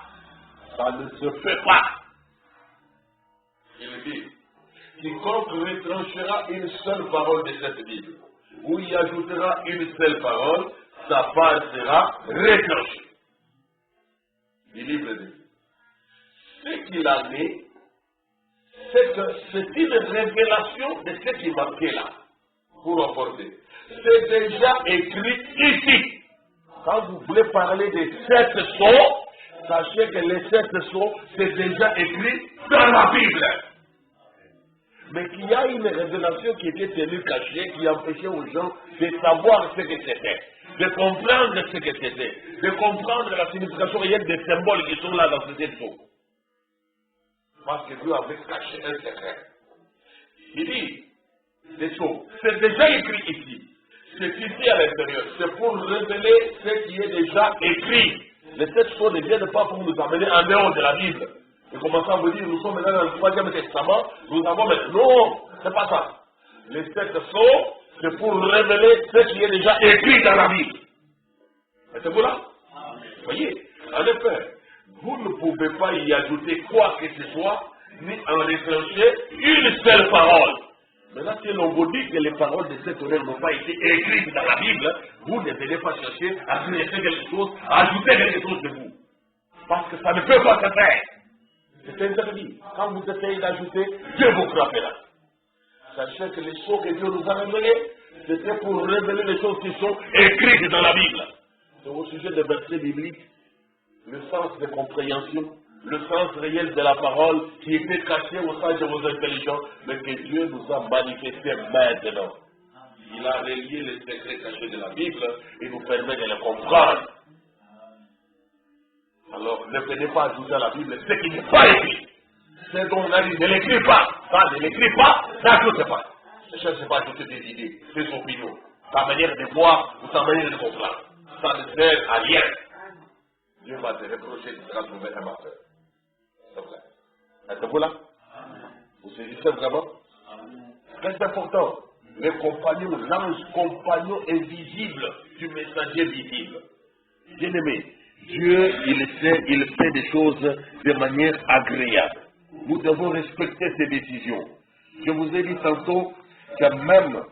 S1: Ça ne se fait pas. Il dit, quiconque retranchera une seule parole de cette Bible, ou y ajoutera une seule parole, sa part sera retranchée. Le livre dit, ce qu'il en est, c'est que c'est une révélation de ce qui manquait là, pour emporter. C'est déjà écrit ici. Quand vous voulez parler des sept sceaux, sachez que les sept sceaux, c'est déjà écrit dans la Bible. Mais qu'il y a une révélation qui était tenue cachée, qui empêchait aux gens de savoir ce que c'était, de comprendre ce que c'était, de comprendre la signification réelle des symboles qui sont là dans ces sept sceaux. Parce que Dieu avait caché un secret. Il dit, les sceaux, c'est déjà écrit ici. C'est ici à l'intérieur. C'est pour révéler ce qui est déjà écrit. Les sept sceaux ne viennent pas pour nous amener en dehors de la Bible. Et commençons à vous dire, nous sommes maintenant dans le Troisième Testament, nous avons maintenant. Non, c'est pas ça. Les sept sceaux, c'est pour révéler ce qui est déjà écrit dans la Bible. Êtes-vous là? Vous voyez, en effet, vous ne pouvez pas y ajouter quoi que ce soit, ni en retrancher une seule parole. Maintenant, si l'on vous dit que les paroles de cet honneur n'ont pas été écrites dans la Bible, vous ne venez pas chercher à créer quelque chose, à ajouter quelque chose de vous. Parce que ça ne peut pas se faire. C'est interdit. Quand vous essayez d'ajouter, Dieu vous frappera. Sachez que les choses que Dieu nous a révélées, c'était pour révéler les choses qui sont écrites dans la Bible. C'est au sujet des versets bibliques, le sens de compréhension, le sens réel de la parole qui était caché au sein de vos intelligences, mais que Dieu nous a manifesté maintenant. Il a relié les secrets cachés de la Bible et nous permet de les comprendre. Alors, ne venez pas ajouter à la Bible ce qui n'est pas écrit. Ce dont on a dit, ne l'écris pas. Ça, ne l'écris pas, n'ajoute pas. Ne cherche pas à ajouter des idées, des opinions, ta manière de voir ou ta manière de comprendre. Ça ne sert à rien. Dieu va te reprocher, tu seras trouvé un menteur. C'est vrai. Êtes-vous là? Vous saisissez vraiment? Très important. Le compagnon, l'ange compagnon invisible du messager visible. Bien-aimé, Dieu, il fait des choses de manière agréable. Nous devons respecter ses décisions. Je vous ai dit tantôt que même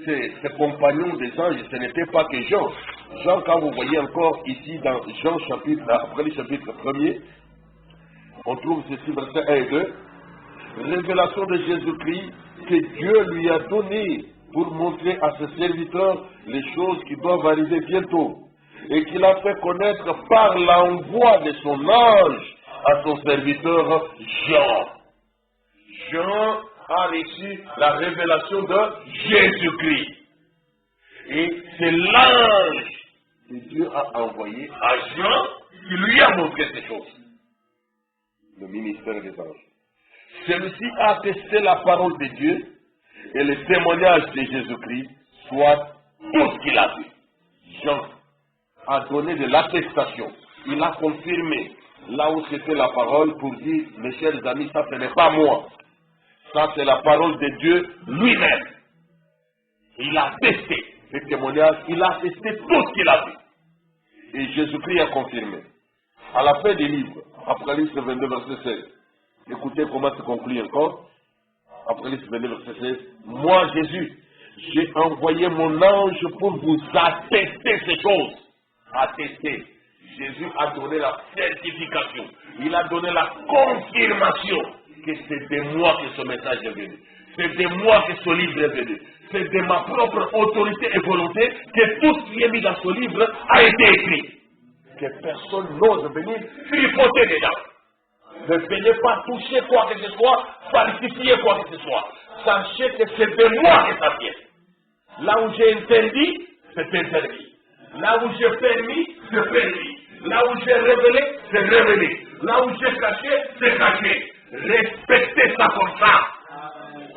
S1: ces compagnons des anges, ce n'était pas que Jean. Jean, quand vous voyez encore ici dans Jean chapitre, après le chapitre 1er, on trouve ceci, verset 1 et 2, révélation de Jésus-Christ que Dieu lui a donné pour montrer à ses serviteurs les choses qui doivent arriver bientôt, et qu'il a fait connaître par l'envoi de son ange à son serviteur Jean. Jean a reçu la révélation de Jésus-Christ. Et c'est l'ange que Dieu a envoyé à Jean qui lui a montré ces choses. Le ministère des anges. Celui-ci a attesté la parole de Dieu et le témoignage de Jésus-Christ, soit tout ce qu'il a vu. Jean a donné de l'attestation. Il a confirmé là où c'était la parole pour dire, mes chers amis, ça ce n'est pas moi. Ça c'est la parole de Dieu lui-même. Il a attesté le témoignage, il a attesté tout ce qu'il a vu. Et Jésus-Christ a confirmé. À la fin du livre, Apocalypse 22, verset 16, écoutez comment se conclut encore. Apocalypse 22, verset 16. Moi, Jésus, j'ai envoyé mon ange pour vous attester ces choses. Attester. Jésus a donné la certification. Il a donné la confirmation que c'est de moi que ce message est venu. C'est de moi que ce livre est venu. C'est de ma propre autorité et volonté que tout ce qui est mis dans ce livre a été écrit. Que personne n'ose venir tripoter dedans. Ne venez pas toucher quoi que ce soit, falsifier quoi que ce soit. Sachez que c'est de moi que ça vient. Là où j'ai interdit, c'est interdit. Là où j'ai permis, c'est permis. Là où j'ai révélé, c'est révélé. Là où j'ai caché, c'est caché. Respectez ça comme ça.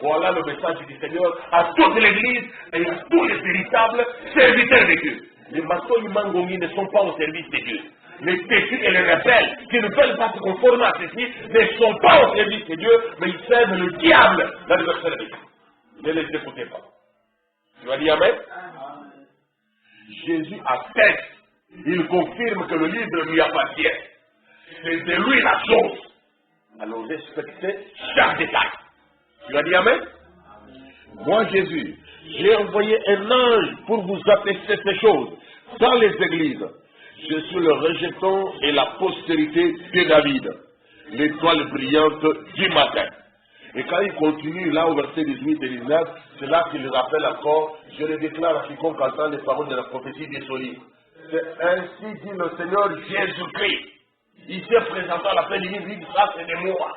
S1: Voilà le message du Seigneur à toute l'Église et à tous les véritables serviteurs de Dieu. Les maçons mangongi ne sont pas au service de Dieu. Les péchés et les rebelles qui ne veulent pas se conformer à ceci ne sont pas au service de Dieu, mais ils servent le diable dans le verset de Dieu. Ne les écoutez pas. Tu vas dire Amen? Jésus atteste. Il confirme que le livre lui appartient. C'est de lui la chose. Alors respectez chaque détail. Tu vas dire Amen? Moi, Jésus, j'ai envoyé un ange pour vous attester ces choses dans les églises. Je suis le rejeton et la postérité de David, l'étoile brillante du matin. Et quand il continue là au verset 18 et 19, c'est là qu'il rappelle encore, je le déclare à quiconque entend les paroles de la prophétie des solides. C'est ainsi dit le Seigneur Jésus-Christ. Il s'est présenté à la fin du livre, il dit ça c'est de moi.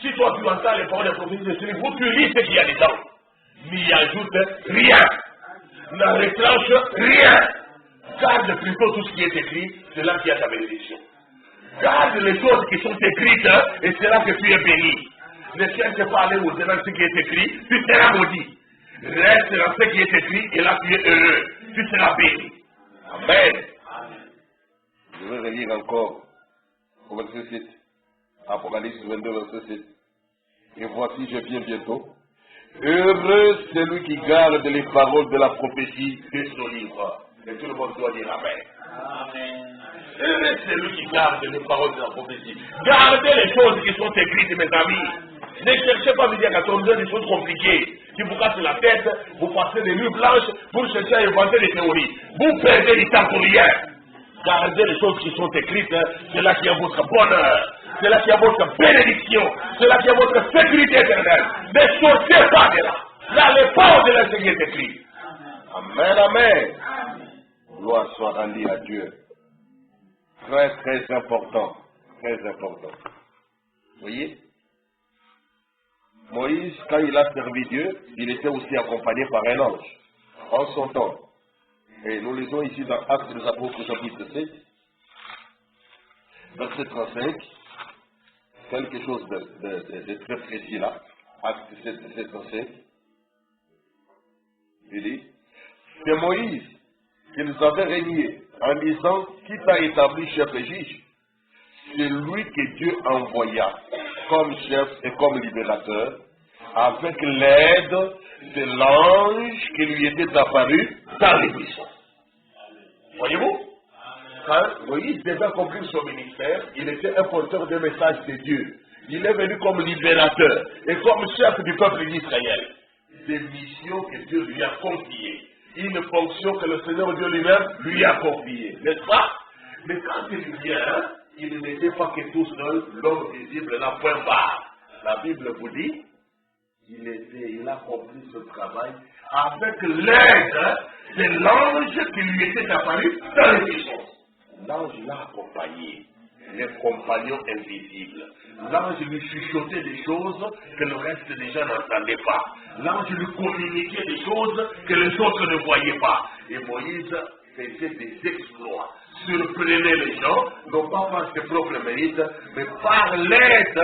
S1: Si toi tu entends les paroles de la prophétie des solides, vous tu lis ce qu'il y a dedans. N'y ajoute rien. Ne retranche rien. Garde plutôt tout ce qui est écrit, c'est là qu'il y a ta bénédiction. Garde les choses qui sont écrites, et c'est là que tu es béni. Ne cherche pas à aller au-delà de ce qui est écrit, tu seras maudit. Reste dans ce qui est écrit, et là tu es heureux. Tu seras béni. Amen. Je vais relire encore au verset 7. Apocalypse 22, verset 7. Et voici, je viens bientôt. Heureux celui qui garde les paroles de la prophétie de ce livre. Et tout le monde doit dire Amen. Amen. C'est lui qui garde les paroles de la prophétie. Gardez les choses qui sont écrites, mes amis. Ne cherchez pas à me dire qu'à ton des choses compliquées qui vous cassent la tête, vous passez des nuits blanches pour chercher à inventer des théories. Vous perdez du temps pour rien. Gardez les choses qui sont écrites, c'est là qu'il y a votre bonheur, c'est là qu'il y a votre bénédiction, c'est là qu'il y a votre sécurité éternelle. Ne sortez pas de là. Là, les paroles de la Seigneur est écrites. Amen, amen. Gloire soit rendue à Dieu. Très, très important. Très important. Vous voyez? Moïse, quand il a servi Dieu, il était aussi accompagné par un ange, en son temps. Et nous lisons ici dans Actes des Apôtres, chapitre 7, verset 35, quelque chose de très précis là. Actes 7, verset 35. Il dit, c'est Moïse qui nous avait régné en disant, qui t'a établi chef et juge? C'est lui que Dieu envoya comme chef et comme libérateur, avec l'aide de l'ange qui lui était apparu dans les buissons. Voyez-vous? Quand Moïse devait accomplir son ministère, il était un porteur de message de Dieu. Il est venu comme libérateur et comme chef du peuple d'Israël. Des missions que Dieu lui a confiées. Une fonction que le Seigneur Dieu lui-même lui a confiée. N'est-ce pas? Mais quand il vient, il n'était pas que tout seul, l'homme visible, la point barre. La Bible vous dit, il a accompli ce travail avec l'aide de l'ange qui lui était apparu dans les buissons. L'ange l'a accompagné, les compagnons invisibles. L'ange lui chuchotait des choses que le reste des gens n'entendaient pas. L'ange lui communiquait des choses que les autres ne voyaient pas. Et Moïse faisait des exploits, surprenait les gens, non pas par ses propres mérites, mais par l'aide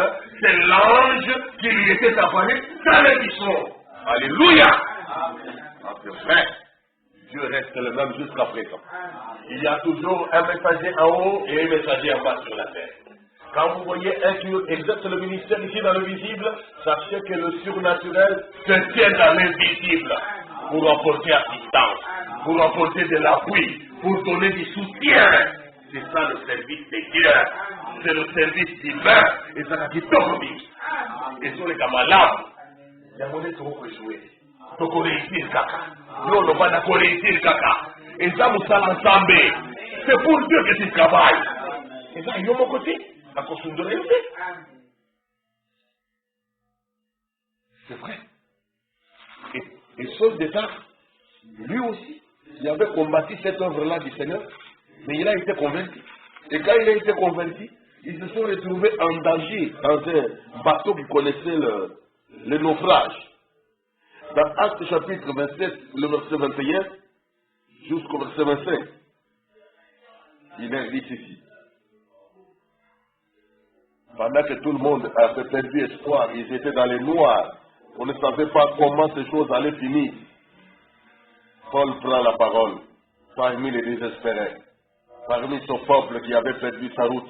S1: de l'ange qui lui était apparu dans les buissons. Alléluia! C'est vrai. Dieu reste le même jusqu'à présent. Il y a toujours un messager en haut et un messager en bas sur la terre. Quand vous voyez un qui exerce le ministère ici dans le visible, sachez que le surnaturel se tient dans l'invisible pour apporter assistance, pour apporter de l'appui, pour donner du soutien. C'est ça le service de Dieu. C'est le service divin. Et ça n'a dit tout. Et sur les camarades, il y a monnaie trop pour jouer. Pour réussir caca. Nous, on va pas réussir caca. Et ça, nous sommes ensemble. C'est pour Dieu que tu travailles. Et ça, il y a mon côté. La costume de réussir. C'est vrai. Et sauf d'État, lui aussi, il avait combattu cette œuvre-là du Seigneur, mais il a été convaincu. Et quand il a été convaincu, ils se sont retrouvés en danger dans un bateau qui connaissait le naufrage. Dans Actes chapitre 27, le verset 21, jusqu'au verset 25, il est dit ici. Pendant que tout le monde avait perdu espoir, ils étaient dans les noirs, on ne savait pas comment ces choses allaient finir. Paul prend la parole parmi les désespérés, parmi son peuple qui avait perdu sa route,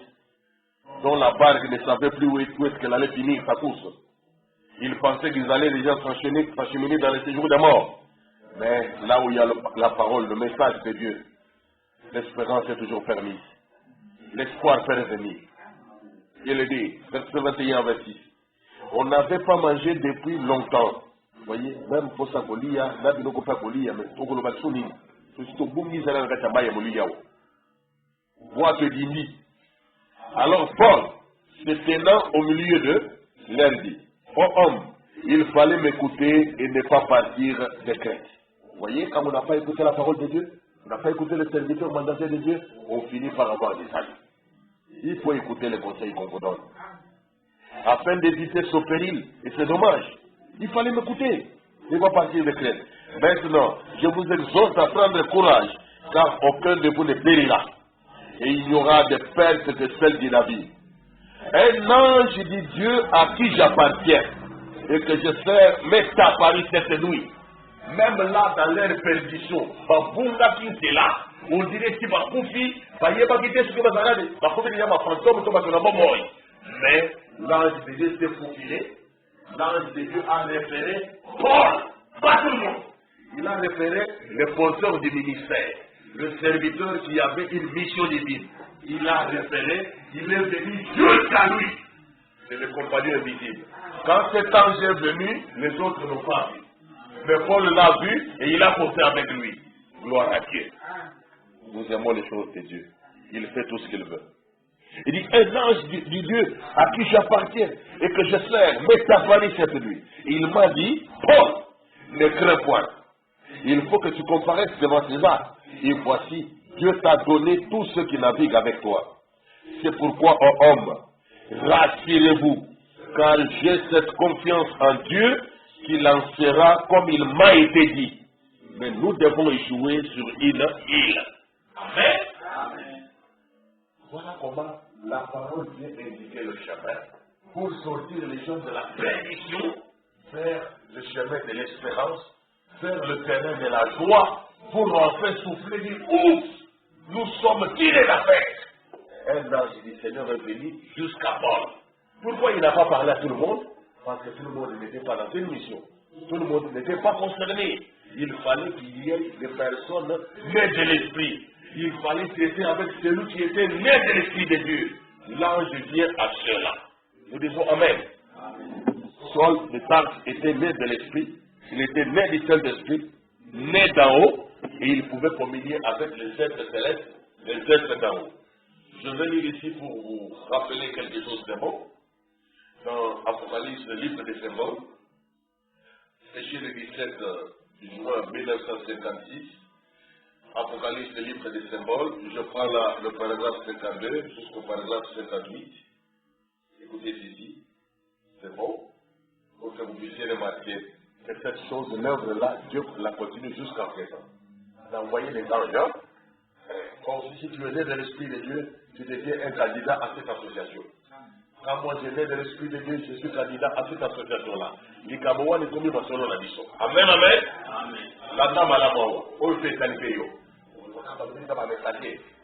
S1: dont la barque ne savait plus où est-ce qu'elle allait finir sa course. Ils pensaient qu'ils allaient déjà s'acheminer dans les séjours des morts. Mais là où il y a la parole, le message de Dieu, l'espérance est toujours permise. L'espoir peut revenir. Il est dit, verset 21 à 26. On n'avait pas mangé depuis longtemps. Vous voyez, même pour sa colia, là, il n'y a pas de colia, mais pour le batsuni. C'est au bout de l'Israël, il y a un colia. Voix te dit. Alors Paul, se tenant au milieu d'eux, leur dit, ô homme, il fallait m'écouter et ne pas partir de crainte. Vous voyez, quand on n'a pas écouté la parole de Dieu, on n'a pas écouté le serviteur mandaté de Dieu, on finit par avoir des amis. Il faut écouter les conseils qu'on vous donne. Afin d'éviter ce péril, et c'est dommage, il fallait m'écouter, ne pas partir de crainte. Maintenant, je vous exhorte à prendre courage, car aucun de vous ne périra. Et il y aura des pertes que celles de la vie. Un ange dit Dieu à qui j'appartiens et que je sers m'est apparu cette nuit. Même là, dans leur perdition, on dirait que Bakoufi, mais l'ange de Dieu s'est faufilé, l'ange de Dieu a référé Paul, pas tout le monde. Il a référé le porteur du ministère, le serviteur qui avait une mission divine. Il a repéré, il est venu jusqu'à lui. C'est le compagnon invisible. Quand cet ange est venu, les autres n'ont pas vu. Mais Paul l'a vu et il a porté avec lui. Gloire à Dieu. Nous aimons les choses de Dieu. Il fait tout ce qu'il veut. Il dit, un ange du Dieu à qui j'appartiens et que je sers, m'est apparu cette nuit. Il m'a dit, Paul, ne crains point. Il faut que tu comparaisses devant César. Et voici, Dieu t'a donné tous ceux qui naviguent avec toi. C'est pourquoi, ô homme, rassurez-vous, car j'ai cette confiance en Dieu qu'il en sera comme il m'a été dit. Mais nous devons échouer sur une île. Amen. Voilà comment la parole vient indiquer le chemin pour sortir les gens de la perdition vers le chemin de l'espérance, vers le terrain de la joie, pour en faire souffler du ouf. Nous sommes tirés d'affaire. Un ange du Seigneur est venu jusqu'à Paul. Pourquoi il n'a pas parlé à tout le monde? Parce que tout le monde n'était pas dans une mission. Tout le monde n'était pas concerné. Il fallait qu'il y ait des personnes nées de l'esprit. Il fallait traiter avec celui qui était né de l'esprit de Dieu. L'ange vient à cela. Nous disons Amen. Saul de Tarse était né de l'esprit. Il était né du Saint-Esprit, né d'en haut, et il pouvait communier avec les êtres célestes, les êtres d'en haut. Je vais lire ici pour vous rappeler quelque chose de bon. Dans Apocalypse, le livre des symboles, écrit le 17 juin 1956, Apocalypse, le livre des symboles, je prends là le paragraphe 52 jusqu'au paragraphe 58. Écoutez ici, c'est bon, pour que vous puissiez remarquer que cette chose, l'œuvre-là, Dieu la continue jusqu'à présent. D'envoyer les anges, comme si tu venais de l'Esprit de Dieu, tu deviens un candidat à cette association. Quand moi je viens de l'Esprit de Dieu, je suis candidat à cette association-là. Les Camerounais sont mis dans la mission. Amen, amen. La dame à la mort, on fait califéo.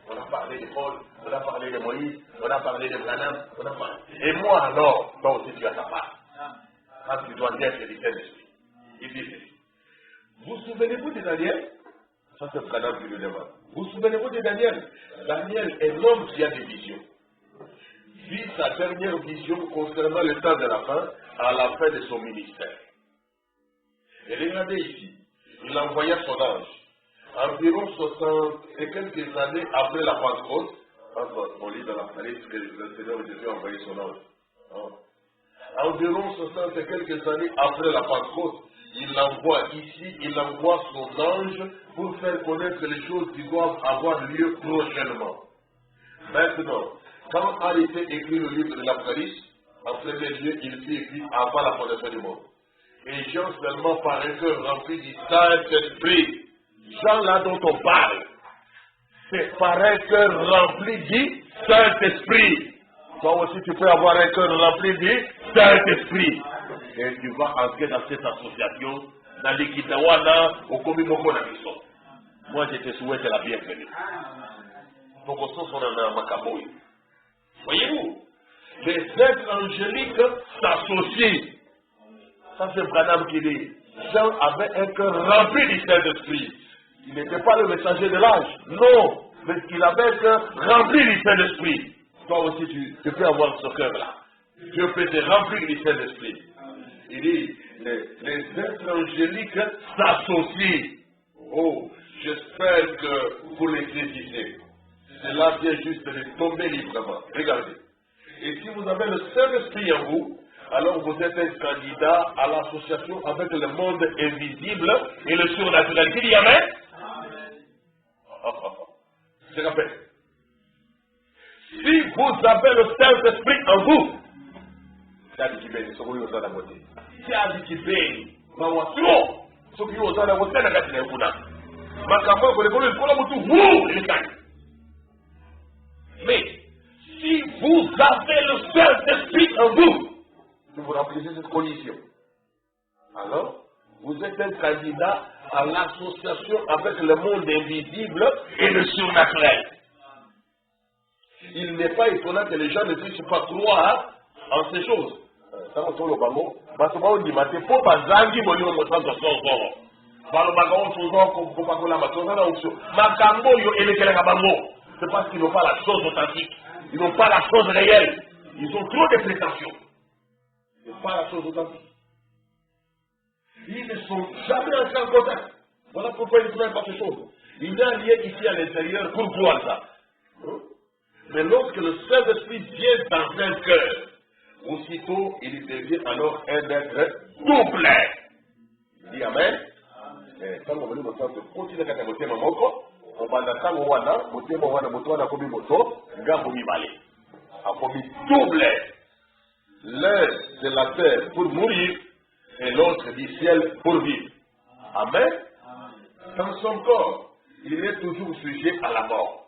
S1: On a parlé de Paul, on a parlé de Moïse, on a parlé de Branham, on a parlé. Et moi alors, toi aussi tu as ta part. Quand tu dois dire que c'est l'Esprit. Il dit ceci. Vous souvenez-vous de Daniel? Ça c'est Branham qui le demande. Vous souvenez-vous de Daniel? Daniel est l'homme qui a des visions. Vit sa dernière vision concernant le temps de la fin à la fin de son ministère. Et regardez ici, il envoya son ange. Environ 60 et quelques années après la Pentecôte, on lit dans l'Apocalypse que le Seigneur Jésus a envoyé son ange. Environ 60 et quelques années après la Pentecôte, il envoie ici, il envoie son ange pour faire connaître les choses qui doivent avoir lieu prochainement. Maintenant, quand a été écrit le livre de l'Apocalypse, en premier lieu, il fut écrit avant la fondation du monde. Et Jean seulement par un cœur rempli du Saint-Esprit. Jean là dont on parle, c'est par un cœur rempli du Saint-Esprit. Toi aussi tu peux avoir un cœur rempli du Saint-Esprit. Et tu vas entrer dans cette association, dans l'Ikitawana, au Komimoko Nabiso. Moi je te souhaite la bienvenue. Donc on s'en dans Makaboui. Voyez-vous, les êtres angéliques s'associent. Ça c'est Branham qui dit. Jean avait un cœur rempli du Saint-Esprit. Il n'était pas le messager de l'âge. Non, mais il avait un cœur rempli du Saint-Esprit. Toi aussi tu peux avoir ce cœur-là. Dieu peut te remplir du Saint-Esprit. Il dit, les êtres angéliques s'associent. Oh, j'espère que vous les saisissez. Cela vient juste de tomber librement. Regardez. Et si vous avez le Saint-Esprit en vous, alors vous êtes un candidat à l'association avec le monde invisible et le surnaturel. Qui dit Amen? Je rappelle. Si vous avez le Saint-Esprit en vous, c'est à dire qu'il est sur la moitié. C'est à dire qu'il est sur la moitié. Mais si vous avez le Saint-Esprit en vous, si vous remplissez cette condition, alors vous êtes un candidat à l'association avec le monde invisible et le surnaturel. Il n'est pas étonnant que les gens ne puissent pas croire en ces choses. C'est parce qu'ils n'ont pas la chose authentique. Ils n'ont pas la chose réelle. Ils ont trop de prétentions. Ils n'ont pas la chose authentique. Ils ne sont jamais entrés en contact. Voilà pourquoi ils ne trouvent pas ces choses. Il y a un lien ici à l'intérieur pour croire ça. Mais lorsque le Saint-Esprit vient dans un cœur, aussitôt il devient alors un être complet. Il dit Amen. Quand on veut continuer à faire mon moko, on va attendre wana, motema wana motwana komi moto, ngambo mibale. A komi double. L'un de la terre pour mourir et l'autre du ciel pour vivre. Amen. Dans son corps, il est toujours sujet à la mort.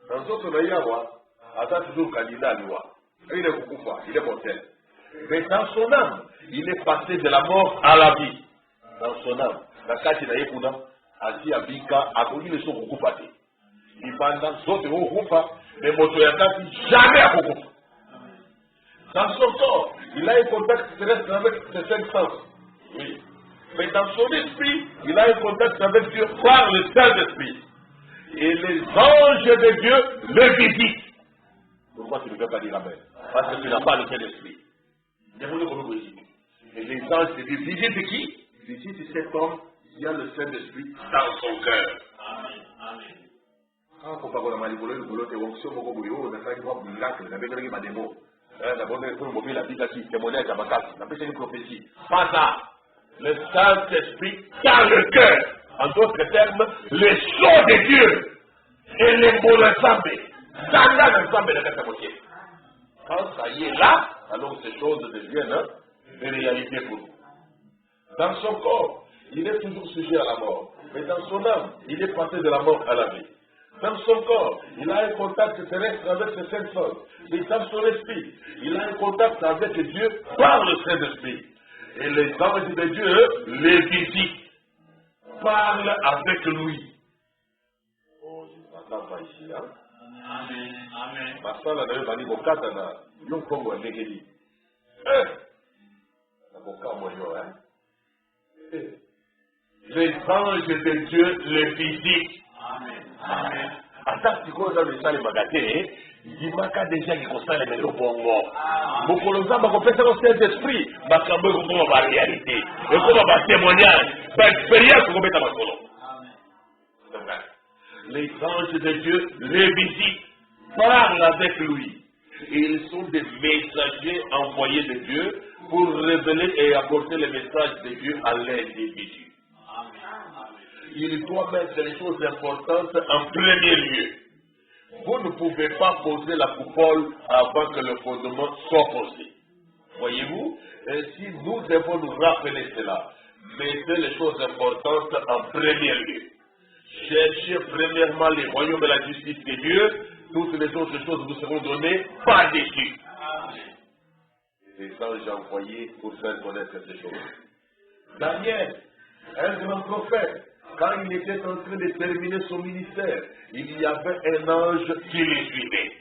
S1: Dans son corps, attend toujours candidat à loi. Il est beaucoup il est mortel. Mais dans son âme, il est passé de la mort à la vie. Dans son âme, la carte de Yekuna, Asi Abika, a connu le son beaucoup passé. Il va dans son corps, mais Motoyakati jamais à beaucoup. Dans son corps, il a un contact terrestre avec ses 5 sens. Oui. Mais dans son esprit, il a un contact avec Dieu par le Saint-Esprit. Et les anges de Dieu le visitent. Pourquoi tu ne peux pas dire Amen? Parce que tu n'as pas le Saint-Esprit. Et les anges de Dieu visitent qui? Visitent cet homme qui a le Saint-Esprit dans son cœur. Amen. Amen. Quand on parle de manipuler le boulot, c'est on a fait un miracle, on a fait un démon. D'abord, on a la vie qui témoignage à ma case. On a fait une prophétie. Pas ça. Le Saint-Esprit dans le cœur. En d'autres termes, les sceaux de Dieu et les mots ensemble. Dans l'ensemble de la moitié. Quand ça y est là, alors ces choses deviennent des réalités pour nous. Dans son corps, il est toujours sujet à la mort. Mais dans son âme, il est passé de la mort à la vie. Dans son corps, il a un contact terrestre avec ses 5 sens. Mais dans son esprit, il a un contact avec Dieu par le Saint-Esprit. Et les anges de Dieu les visitent, parlent avec lui. Oh, je n'entends pas ici, hein? Amen. Amen. Masala na yo bani bokata na yo kongo ndekeli. Na bokamwa yo, hein? Les anges de Dieu les visitent. Amen. Amen. Attends, tu connais le salle magaté, il m'a déjà qui constate les bongo. Beaucoup de gens m'ont fait au Saint-Esprit, ma cambe comme ma réalité. Et comme ma témoignage, ma expérience comme ma solo. Les anges de Dieu les visitent, parlent avec lui. Et ils sont des messagers envoyés de Dieu pour révéler et apporter le message de Dieu à l'individu. Il doit mettre les choses importantes en premier lieu. Vous ne pouvez pas poser la coupole avant que le fondement soit posé. Voyez-vous? Ainsi, nous devons nous rappeler cela. Mettez les choses importantes en premier lieu. Cherchez premièrement les royaumes de la justice de Dieu. Toutes les autres choses vous seront données par-dessus. Les anges envoyés pour faire connaître ces choses. Daniel, un grand prophète, quand il était en train de terminer son ministère, il y avait un ange qui le suivait.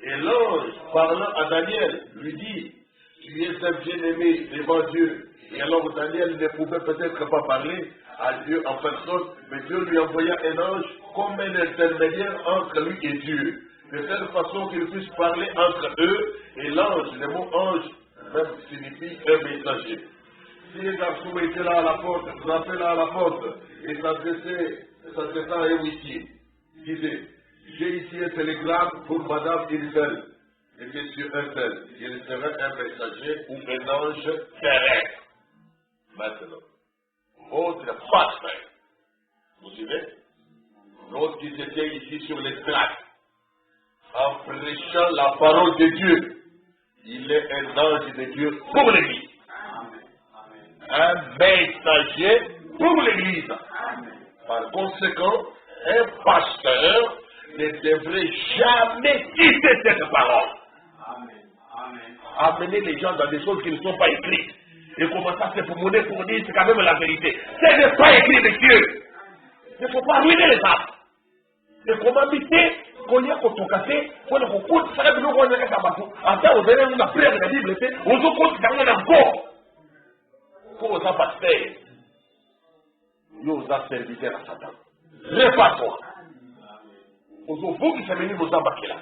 S1: Et l'ange, parlant à Daniel, lui dit, tu es un bien-aimé devant Dieu. Et alors Daniel ne pouvait peut-être pas parler à Dieu en personne, mais Dieu lui envoya un ange comme un intermédiaire entre lui et Dieu. De telle façon qu'il puisse parler entre eux. Et l'ange, le mot ange, même signifie un messager. Si les garçons étaient là à la porte, frappaient là à la porte, et s'adressant à un huissier, disait, j'ai ici un télégramme pour madame Isabelle, et monsieur Untel, il serait un messager ou un ange terrestre. Maintenant, votre pasteur, vous suivez? L'autre qui était ici sur l'estrade, en prêchant la parole de Dieu, il est un ange de Dieu pour l'Église. Un messager pour l'Église. Par conséquent, un pasteur ne devrait jamais quitter cette parole. Amener les gens dans des choses qui ne sont pas écrites. Et commencer à se promener pour dire c'est quand même la vérité. Ce n'est pas écrit de Dieu. Il ne faut pas ruiner les âmes. Et comment habiter qu'on y a qu'on t'a cassé, qu'on a beaucoup, ça va nous voir dans la cabane. En temps, vous avez une prière de la Bible, on se compte dans un encore. Pour ça pasteur. Nous avons serviteur à Satan. Répare-toi. Vous qui s'est venu vous embarquer là.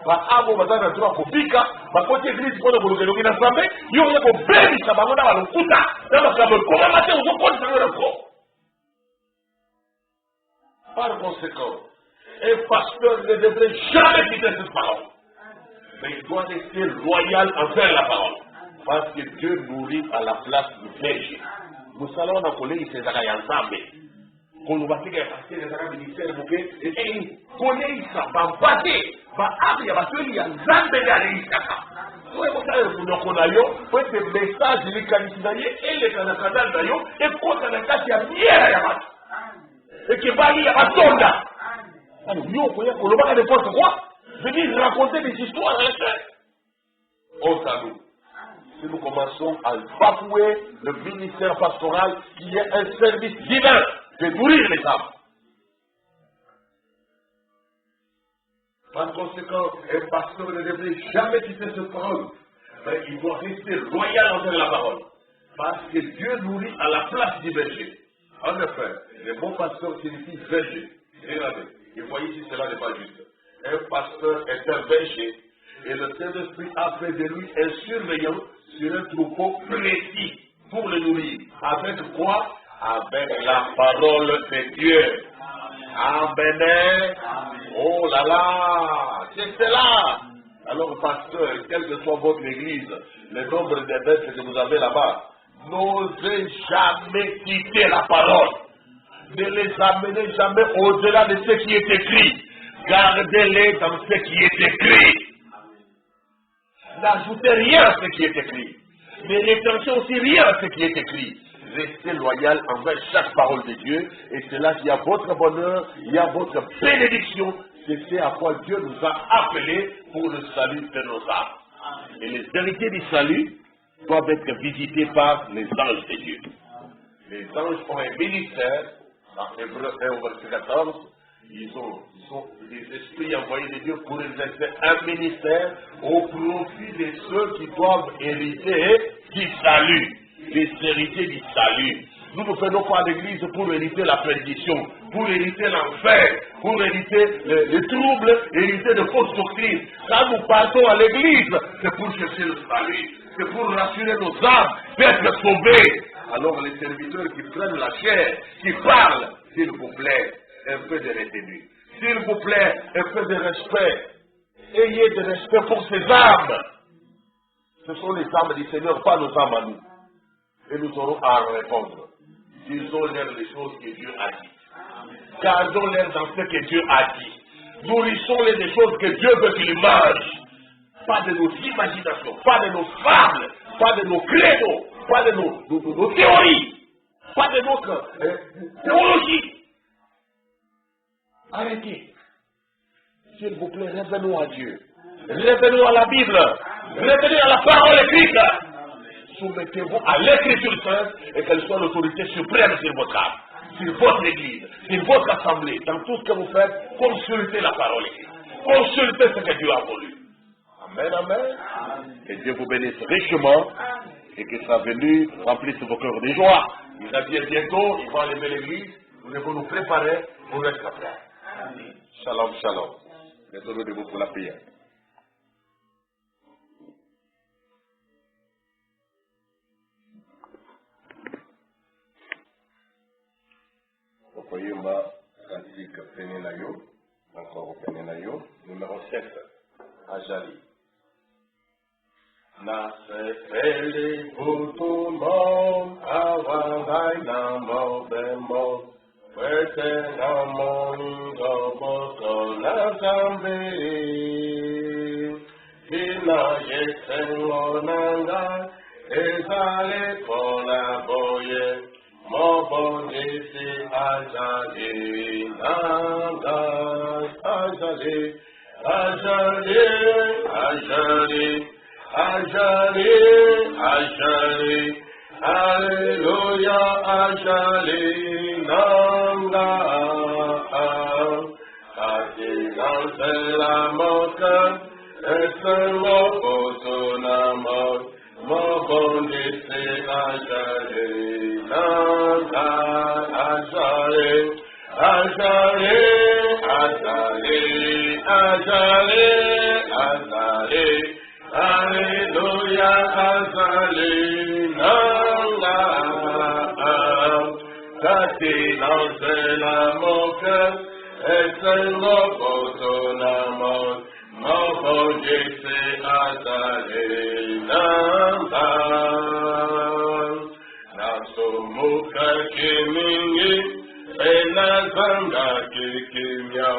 S1: Abo bazana droit kufika bakoti église pour kulugelo na sambe yo yako bebi sababu na balukuta na sababu kwa mate uzokoni sana ko. Par conséquent, un pasteur ne devrait jamais quitter cette parole. Mais il doit rester loyal envers la parole. Parce que Dieu nourrit à la place du berger. Nous allons en coller ces agai ensemble. Quand nous va faire passer les agai ministère bouquet et coller ça va passer. Va abrir va se lier ensemble derrière ça. Vous voyez ça vous nous connaissons. Pour ce message les candidatés et les candidats d'ailleurs et quand on a cassé à pierre ya et que va aller à Tonda. Alors, nous, on peut pas n'importe quoi. Venir raconter des histoires à l'échelle. On s'allume. Si nous commençons à bafouer le ministère pastoral qui est un service divin de nourrir les âmes. Par conséquent, un pasteur ne devrait jamais quitter cette parole. Mais il doit rester loyal envers la parole. Parce que Dieu nourrit à la place du berger. En effet, le bon pasteur signifie berger. Regardez, et voyez si cela n'est pas juste. Un pasteur est un berger et le Saint-Esprit a fait de lui un surveillant sur un troupeau précis pour le nourrir. Avec quoi? Avec la parole de Dieu. Amen. Oh là là, c'est cela. Alors, pasteur, quelle que soit votre église, le nombre de bêtes que vous avez là-bas, n'osez jamais quitter la parole. Ne les amenez jamais au-delà de ce qui est écrit. Gardez-les dans ce qui est écrit. N'ajoutez rien à ce qui est écrit. Ne retentez aussi rien à ce qui est écrit. Restez loyal envers chaque parole de Dieu. Et c'est là qu'il y a votre bonheur, il y a votre bénédiction. C'est ce à quoi Dieu nous a appelés pour le salut de nos âmes. Et les héritiers du salut doivent être visités par les anges de Dieu. Les anges ont un ministère. Dans Hébreux 1 verset 14, ils sont des esprits envoyés de Dieu pour exercer un ministère au profit de ceux qui doivent hériter du salut, les héritiers du salut. Nous ne venons pas à l'église pour hériter la perdition, pour hériter l'enfer, pour hériter les troubles, hériter de fausses doctrines. Quand nous partons à l'église, c'est pour chercher le salut, c'est pour rassurer nos âmes d'être sauvés. Alors les serviteurs qui prennent la chair, qui parlent, s'il vous plaît, un peu de retenue. S'il vous plaît, un peu de respect. Ayez de respect pour ces âmes. Ce sont les âmes du Seigneur, pas nos âmes à nous. Et nous aurons à en répondre. Disons-leur les choses que Dieu a dites. Gardons-les dans ce que Dieu a dit. Nourrissons-les des choses que Dieu veut qu'ils mangent. Pas de nos imaginations, pas de nos fables, pas de nos credos, pas de nos théories, pas de notre théologie. Arrêtez. S'il vous plaît, revenons à Dieu. Revenons à la Bible. Revenez à la parole écrite. Soumettez-vous à l'écriture sainte et qu'elle soit l'autorité suprême sur votre âme, sur votre église, sur votre assemblée. Dans tout ce que vous faites, consultez la parole écrite. Consultez ce que Dieu a voulu. Amen, amen. Que Dieu vous bénisse richement et que sa venue remplisse vos cœurs de joie. Il va dire bientôt, il va enlever l'église. Nous devons nous préparer pour être prêts. Shalom, shalom. Désolé de vous pour la prière. Okoyumba, cantique Penenayo, encore au Penenayo, numéro 7, Ajali. Nasefeli putumo, awangay na mobemo, pwete na moningo boto na zambi, hina yesengo nanga, ezale kola boye, mobondisi ajali nanga, ajali, ajali, ajali. Ajali, Ajali, Hallelujah, Ajali, Nanga, Katigan la moka, Eselo Otonamo, Mobondisi Ajali, Nanga, azali nanga, kati nansela moke, esengo potonamo, mobondise azali nanga. Nasomuka kimingi, enazanga kikimya,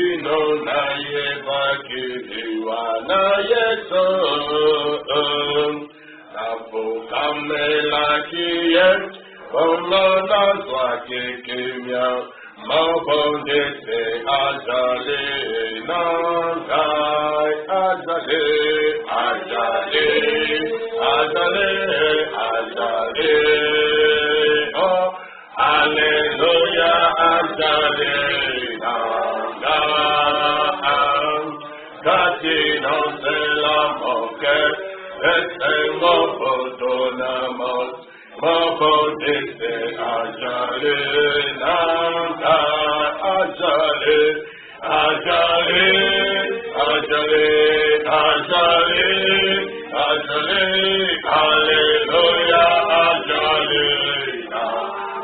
S1: ino na yeba kiriwa na yeso. Napokamela kiye, ono nazwa kikimya, mabondese ajale nangai, ajale, ajale, ajale, ajale. Oh, hallelujah, ajale nangai. Kati no se la moke, esengo potonamos, mabondese ajale nangai, ajale, ajale, ajale, ajale, ajale, hallelujah, ajale nangai.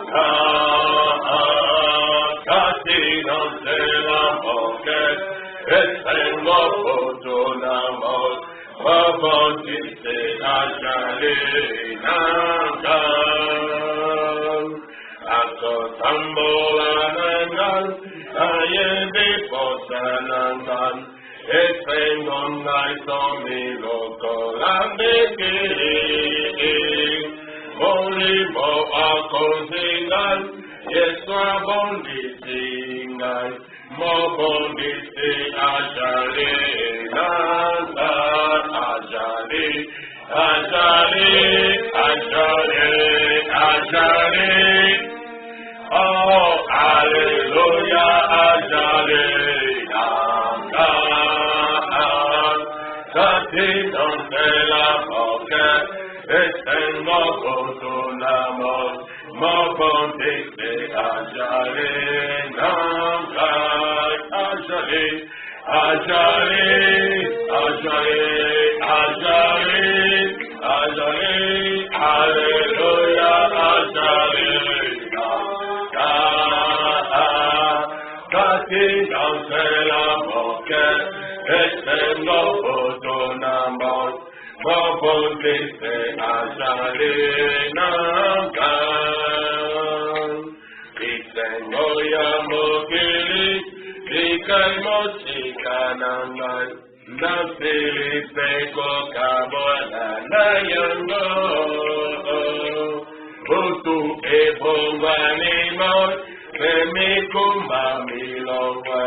S1: Kati no se la moke, esengo potonamos, mabondise ajale nangai. Akotambola nangai, ayende posanangan, esengon ngai somilo kolambeke. Molimo akosingan, yeswa bondisingan, mobondise ajale nangai, ajale, ajale, ajale, ajale. Oh, hallelujah, ajale nangai. Kati donde la boca, estengo potonamos, mobondise ajale nangai, ajale, ajale, ajale, ajale, ajale, hallelujah, ajale nangai. Kati donde la boca, estengo potonamos, mobondise ajale nangai. Isengo ya mokili, ikai mochika nangai, nasili seko kabona na yango. Utu ebongwanimo, kemikumba milongwe,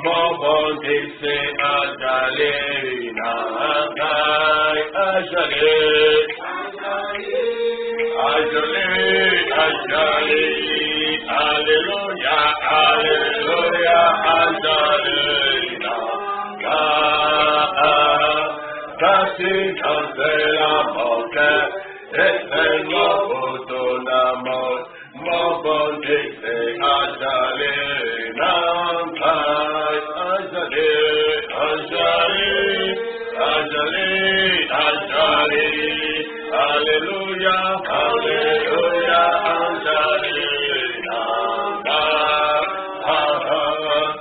S1: mobondise ajale nangai, ajale, ajale, ajale, hallelujah, hallelujah, ajale nangai. Kati kansela moke, esengo potonamos, mobondise ajale nangai, ajale, ajale, ajale, ajale, hallelujah, hallelujah, ajale nangai.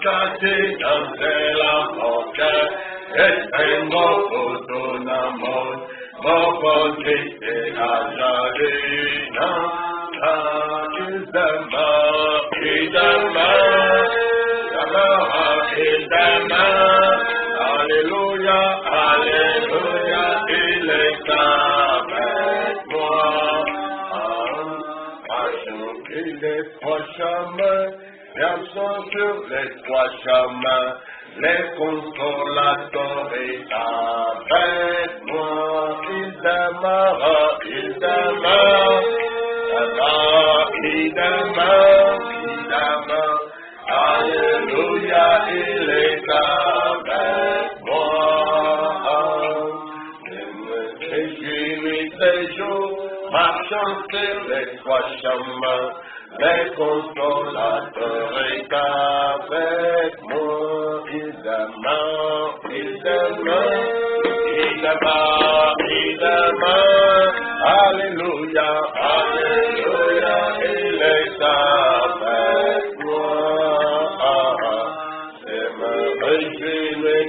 S1: Kati kansela moke, esengo potonamos, mobondise ajale nangai. Idama, idama, idama, hallelujah, hallelujah, il est avec moi. Marchons sur les trois chemins, marchons sur les trois chemins, les consolateurs est avec moi. Idama, idama, idama, idama, alléluia, il est avec moi. Je me réjouis ces jours, marchant sur les trois chemins, les consolateurs est avec moi. Idama, idama, Alléluia, Alléluia, il est avec moi. Et me réjouis les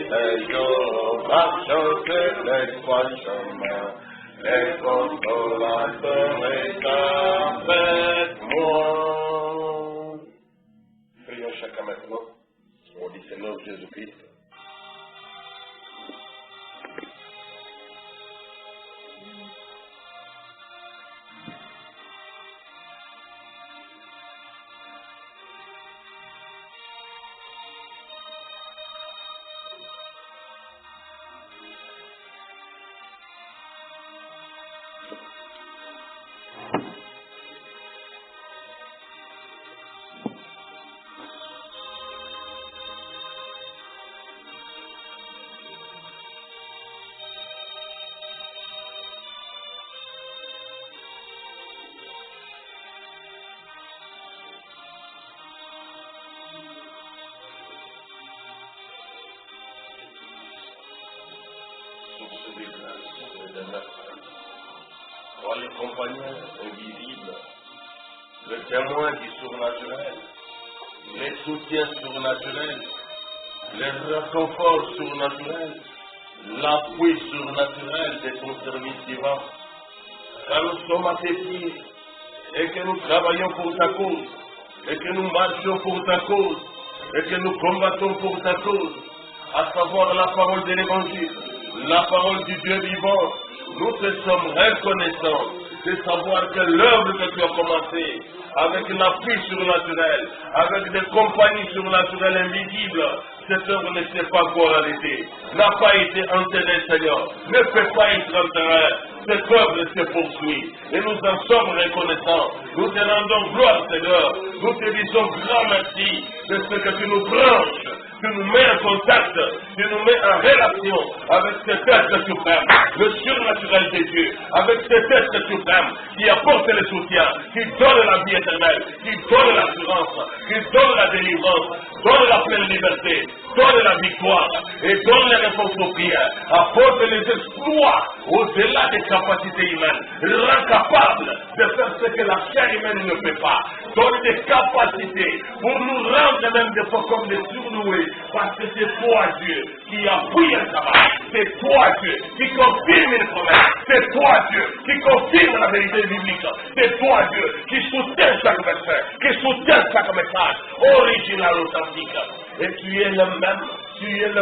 S1: jours, marchant sur les trois chemins, et consolateur est avec moi. Prions chacun maintenant, au dit Seigneur Jésus-Christ. Toi, les compagnons invisibles, le témoin du surnaturel, les soutiens surnaturels, les réconforts surnaturels, l'appui surnaturel de ton service divin. Car nous sommes à tes pieds et que nous travaillons pour ta cause, et que nous marchons pour ta cause, et que nous combattons pour ta cause, à savoir la parole de l'évangile, la parole du Dieu vivant. Nous te sommes reconnaissants de savoir que l'œuvre que tu as commencée, avec l'appui surnaturel, avec des compagnies surnaturelles invisibles, cette œuvre ne s'est pas encore arrêtée, n'a pas été enterrée, Seigneur, ne peut pas être enterrée. Cette œuvre se poursuit et nous en sommes reconnaissants. Nous te rendons gloire, Seigneur. Nous te disons grand merci de ce que tu nous branches, tu nous mets en contact, tu nous mets en relation avec cet être suprême, le surnaturel de Dieu, avec cet être suprême qui apporte le soutien, qui donne la vie éternelle, qui donne l'assurance, qui donne la délivrance, donne la pleine liberté, donne la victoire et donne les réponses aux prières, apporte les exploits au-delà des capacités humaines, rend capable de faire ce que la chair humaine ne peut pas, donne des capacités pour nous rendre même des fois comme des surnoués, parce que c'est toi Dieu qui appuie un sabbat, c'est toi Dieu qui confirme une promesse, c'est toi Dieu qui confirme la vérité biblique, c'est toi Dieu qui soutient chaque verset, qui soutient chaque message original, authentique. Et tu es le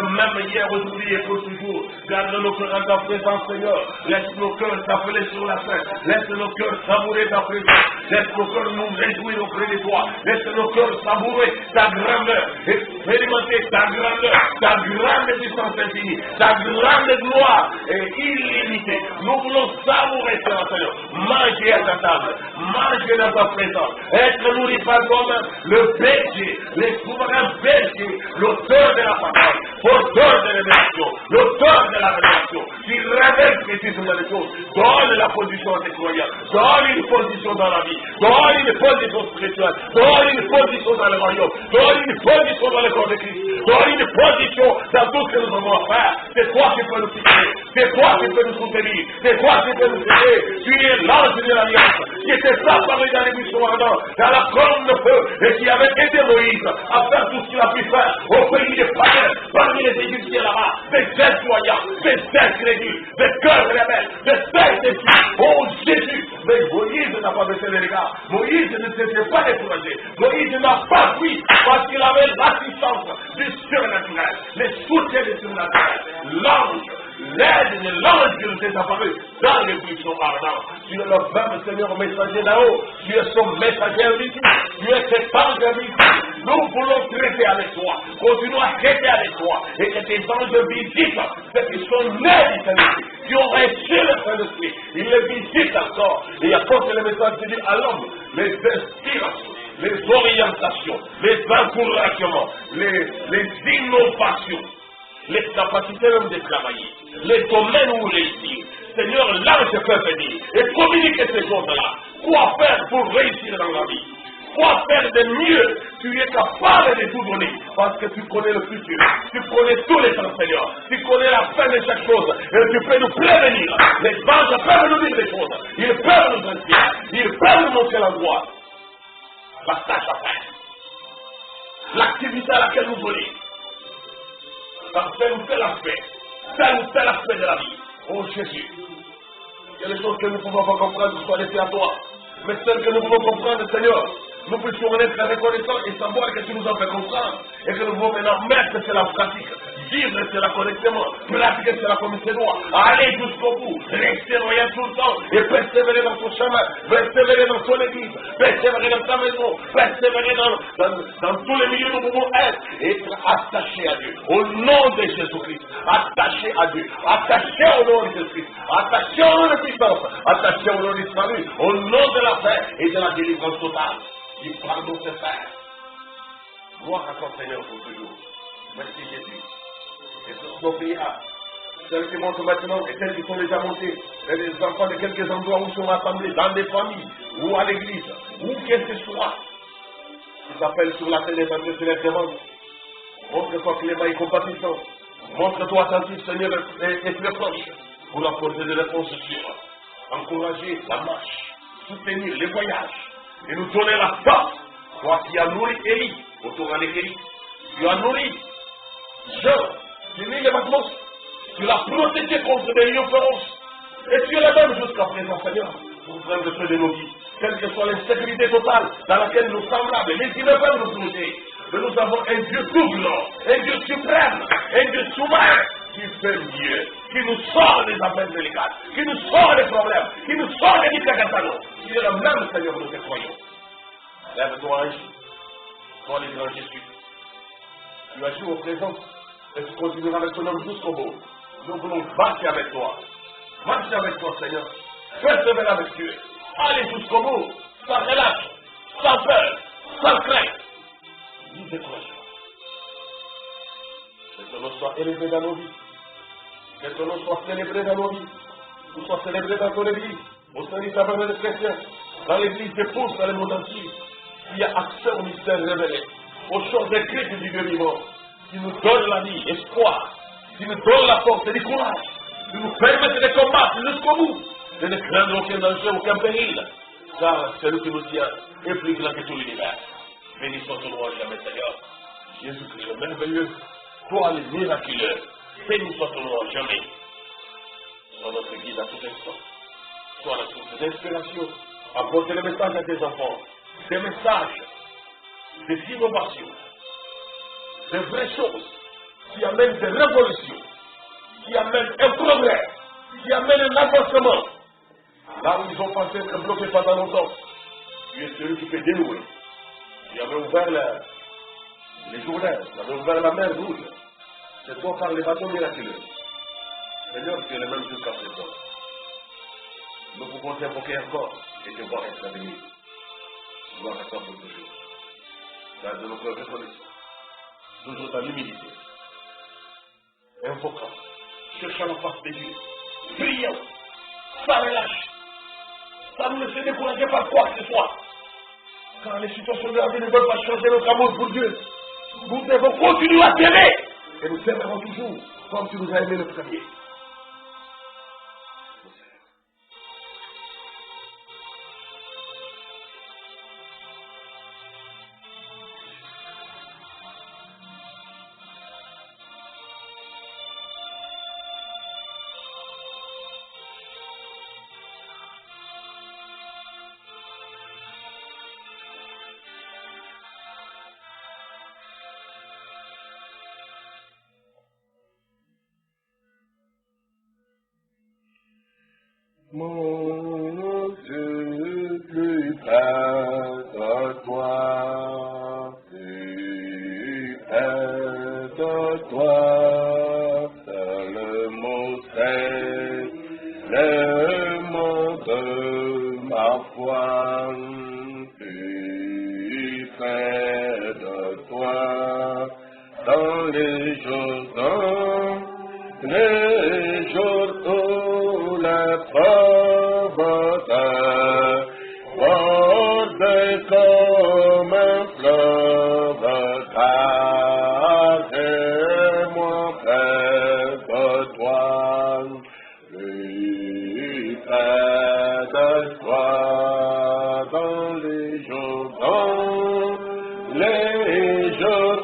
S1: même hier, aujourd'hui et pour toujours. Garde nos cœurs en ta présence, Seigneur. Laisse nos cœurs s'appeler sur la scène. Laisse nos cœurs savourer ta présence. Laisse nos cœurs nous réjouir auprès de toi. Laisse nos cœurs savourer ta grandeur. Expérimenter ta grande puissance infinie, ta grande gloire et illimitée. Nous voulons savourer, Seigneur. Manger à ta table. Manger dans ta présence. Être nourri par toi-même. Le berger, les souverains bergers, l'auteur de la parole, porteur de révélation, l'auteur de la révélation, qui révèle précisément les choses, donne la position des croyants, donne une position dans la vie, donne une position spirituelle, donne une position dans le royaume, donne une position dans le corps de Christ, donne une position dans tout ce que nous avons à faire. C'est toi qui peux nous fixer, c'est toi qui peux nous soutenir, c'est toi qui peux nous aider. Tu es l'ange de l'alliance, qui était apparu dans les buissons ardents, dans la colonne de feu, et qui avait aidé Moïse à faire tout ce qu'il a pu faire au pays des païens, parmi les Égyptiens là-bas, des incroyants, des incrédules, des cœurs rebelles, des saints. Oh Jésus, mais Moïse n'a pas baissé les regards, Moïse ne s'était pas découragé, Moïse n'a pas fui parce qu'il avait l'assistance du surnaturel, les soutiens du surnaturel, l'ange, l'aide de l'ange qui nous est apparu dans les buissons ardents. Tu es le même Seigneur messager là-haut, tu es son messager invisible, tu es cet ange invisible. Nous voulons traiter avec toi, continuons à traiter avec toi, et que tes anges visitent ceux qui sont nés du Saint-Esprit, qui ont reçu le Saint-Esprit, ils les visitent encore, et apportent le message de Dieu à l'homme, les inspirations, les orientations, les encouragements, les innovations, les capacités même de travailler, les domaines où réussir. Seigneur, l'ange peut venir et communiquer ces choses-là. Quoi faire pour réussir dans la vie? Toi, faire de mieux. Tu es capable de tout donner. Parce que tu connais le futur. Tu connais tous les temps, Seigneur. Tu connais la fin de chaque chose. Et tu peux nous prévenir. Les anges peuvent nous dire des choses. Ils peuvent nous inspirer. Ils peuvent nous montrer l'endroit. La tâche à faire. L'activité à laquelle nous donnons. Dans tel ou tel aspect de la vie. Oh Jésus. Il y a des choses que nous ne pouvons pas comprendre, que soit laissées à toi. Mais celles que nous pouvons comprendre, Seigneur, nous puissions en être reconnaissants et savoir que tu nous en fais comprendre. Et que nous pouvons maintenant mettre cela en pratique. Vivre cela correctement. Pratiquer cela comme il se doit. Aller jusqu'au bout. Rester loyal tout le temps. Et persévérer dans ton chemin. Persévérer dans ton église. Persévérer dans ta maison. Persévérer dans tous les milieux où nous pouvons être. Et être attachés à Dieu. Au nom de Jésus-Christ. Attachés à Dieu. Attachés au nom de Jésus-Christ. Attachés au nom de puissance. Attachés au nom du salut. Au nom de la paix et de la délivrance totale. Il pardonne ses frères. Gloire à ton Seigneur pour toujours. Merci Jésus. Et sur nos prières, celles qui montent maintenant et celles qui sont déjà montées, et les enfants de quelques endroits où sont rassemblés, dans des familles, ou à l'église, où qu'est-ce que ce soit, qui s'appelle sur la terre des entiers sur les demandes. Montre-toi clément et compatissant. Montre-toi attentif, Seigneur, et très proche, pour apporter des réponses sûres. Encourager la marche, soutenir les voyages, et nous donner la force. Toi qui as nourri Élie, autour avec Élie, tu as nourri Jean, tu as mis les Patmos, tu l'as protégé contre des lions féroces. Et tu es là même jusqu'à présent, Seigneur, pour prendre soin de nos vies. Quelle que soit l'insécurité totale dans laquelle nous semblables, les humains peuvent nous protéger. Mais nous avons un Dieu double, un Dieu suprême, un Dieu souverain qui fait mieux, qui nous sort des affaires délicates, qui nous sort des problèmes, qui nous sort des difficultés. Il est le même, Seigneur, nous te croyons. Lève-toi, ange. Toi, les grands Jésus. Tu agis au présent et tu continueras avec ton homme jusqu'au bout. Nous voulons marcher avec toi. Marcher avec toi, Seigneur. Persévérer avec Dieu. Aller jusqu'au bout, sans relâche, sans peur, sans crainte. Nous décourageons. Que ton nom soit élevé dans nos vies. Que ton nom soit célébré dans nos vies. Nous sois célébrés dans ton église, au sein du tabernacle chrétien, dans l'église des pauvres dans le monde entier. Il y a accès au mystère révélé, aux choses écrites du Dieu vivant, qui nous donne la vie, l'espoir, qui nous donne la force et du courage, qui nous permettent de combattre jusqu'au bout, de ne craindre aucun danger, aucun péril, car celui qui nous tient est plus grand que tout l'univers. Béni soit ton nom jamais, Seigneur. Jésus-Christ, le merveilleux, toi le miraculeux, béni soit ton nom jamais. Sois notre guide à tout instant. Sois la source d'inspiration. Apporte le message à tes enfants. Des messages, des innovations, des vraies choses qui amènent des révolutions, qui amènent un progrès, qui amènent un avancement. Là où ils ont pensé être bloqués pendant longtemps, tu es celui qui peut dénouer. Tu avais ouvert les Jourdains, tu avais ouvert la mer rouge. C'est toi par les bateaux miraculeux. Seigneur, tu es le même jusqu'à présent. Nous pouvons t'invoquer encore et te voir être l'avenir. Gloire à toi pour toujours. Dans de nos cœurs reconnaissants. Toujours dans l'humilité. Invoquant. Cherchant la face de Dieu. Priant. Sans relâche. Sans nous laisser décourager par quoi que ce soit. Car les situations de la vie ne veulent pas changer notre amour pour Dieu. Nous devons continuer à t'aimer. Et nous t'aimerons toujours comme tu nous as aimé le premier.
S2: Mon Dieu, plus près de toi, plus près de toi, seulement c'est le mot de ma foi, plus près de toi, dans les jours où la pauvreté porte corps de toi dans les jours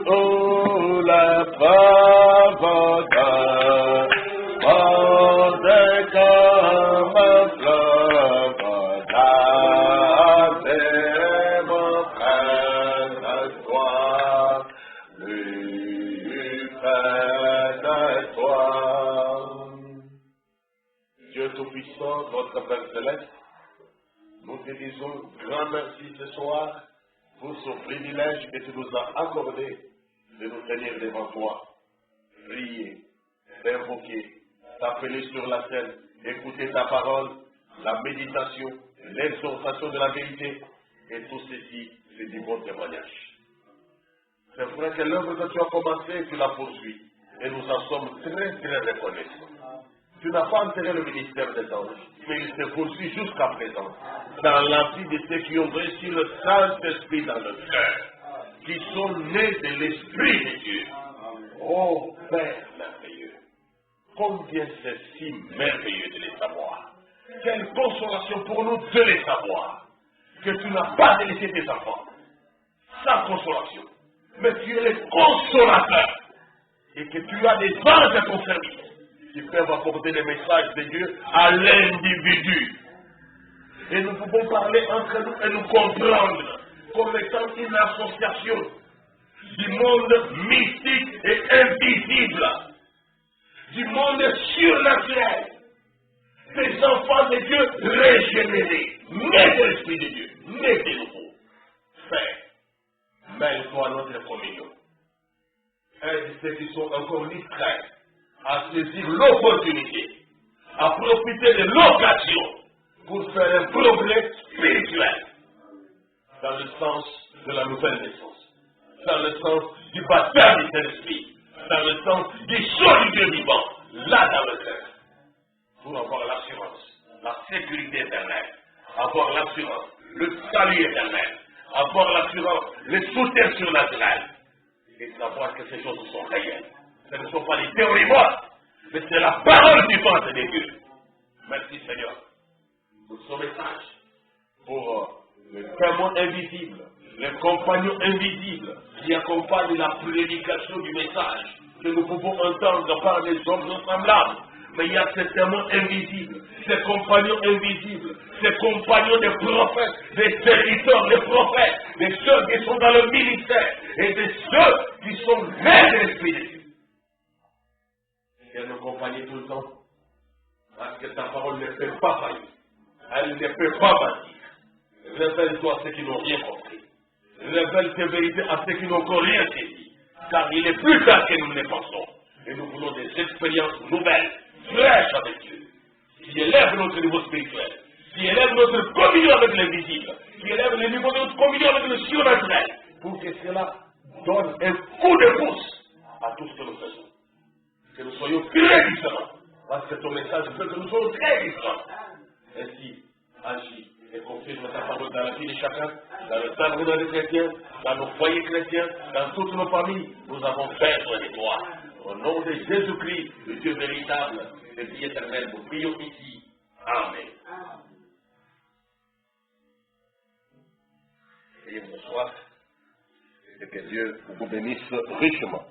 S2: où la pauvreté porte comme un fleuve d'âme près de toi, plus près de toi. Dieu Tout-Puissant, notre Père Céleste, nous te disons grand merci ce soir pour ce privilège que tu nous as accordé de nous tenir devant toi, prier, t'invoquer, t'appeler sur la scène, écouter ta parole, la méditation, l'exhortation de la vérité, et tout ceci, c'est du bon témoignage. C'est vrai que l'œuvre que tu as commencée, tu la poursuis, et nous en sommes très très reconnaissants. Tu n'as pas enterré le ministère des anges, mais il se poursuit jusqu'à présent, dans la vie de ceux qui ont reçu le Saint-Esprit dans le cœur, qui sont nés de l'Esprit de Dieu. Oh Père merveilleux, combien c'est si merveilleux de les savoir. Quelle consolation pour nous de les savoir, que tu n'as pas délaissé tes enfants, sans consolation, mais tu es le consolateur, et que tu as des anges à ton service, qui peuvent apporter les messages de Dieu à l'individu. Et nous pouvons parler entre nous et nous comprendre comme étant une association du monde mystique et invisible, du monde surnaturel, des enfants de Dieu régénérés, nés de l'Esprit de Dieu, nés de nouveau. Père, mêle-toi à notre communion. Aide ceux qui sont encore discrets à saisir l'opportunité, à profiter de l'occasion pour faire un progrès spirituel dans le sens de la nouvelle naissance, dans le sens du baptême du Saint-Esprit, dans le sens du chaud du Dieu vivant, là dans le cœur, pour avoir l'assurance, la sécurité éternelle, avoir l'assurance, le salut éternel, avoir l'assurance, le soutien surnaturel, et savoir que ces choses sont réelles. Ce ne sont pas les théories mortes, mais c'est la parole vivante de Dieu. Merci Seigneur pour ce message, pour le témoin invisible, le compagnon invisible qui accompagne la prédication du message que nous pouvons entendre par les hommes semblables. Mais il y a ces témoins invisibles, ces compagnons invisibles, ces compagnons des prophètes, des serviteurs, des prophètes, de ceux qui sont dans le ministère et de ceux qui sont nés de l'Esprit de Dieu. Et nous accompagner tout le temps, parce que ta parole ne peut pas faillir, elle ne peut pas bâtir. Révèle-toi à ceux qui n'ont rien compris. Révèle tes vérités à ceux qui n'ont encore rien saisi, car il est plus tard que nous ne pensons. Et nous voulons des expériences nouvelles, fraîches avec Dieu, qui élèvent notre niveau spirituel, qui élèvent notre communion avec l'invisible, qui élèvent le niveau de notre communion avec le surnaturel, pour que cela donne un coup de pouce à tout ce que nous faisons. Que nous soyons très différents, parce que ton message veut que nous soyons très différents. Ainsi, agis et confirme ta parole dans la vie de chacun, dans le tabernacle des chrétiens, dans nos foyers chrétiens, dans toutes nos familles. Nous avons besoin de toi. Au nom de Jésus-Christ, le Dieu véritable, le Dieu éternel, nous prions ici. Amen. Et bonsoir. Et que Dieu vous bénisse richement.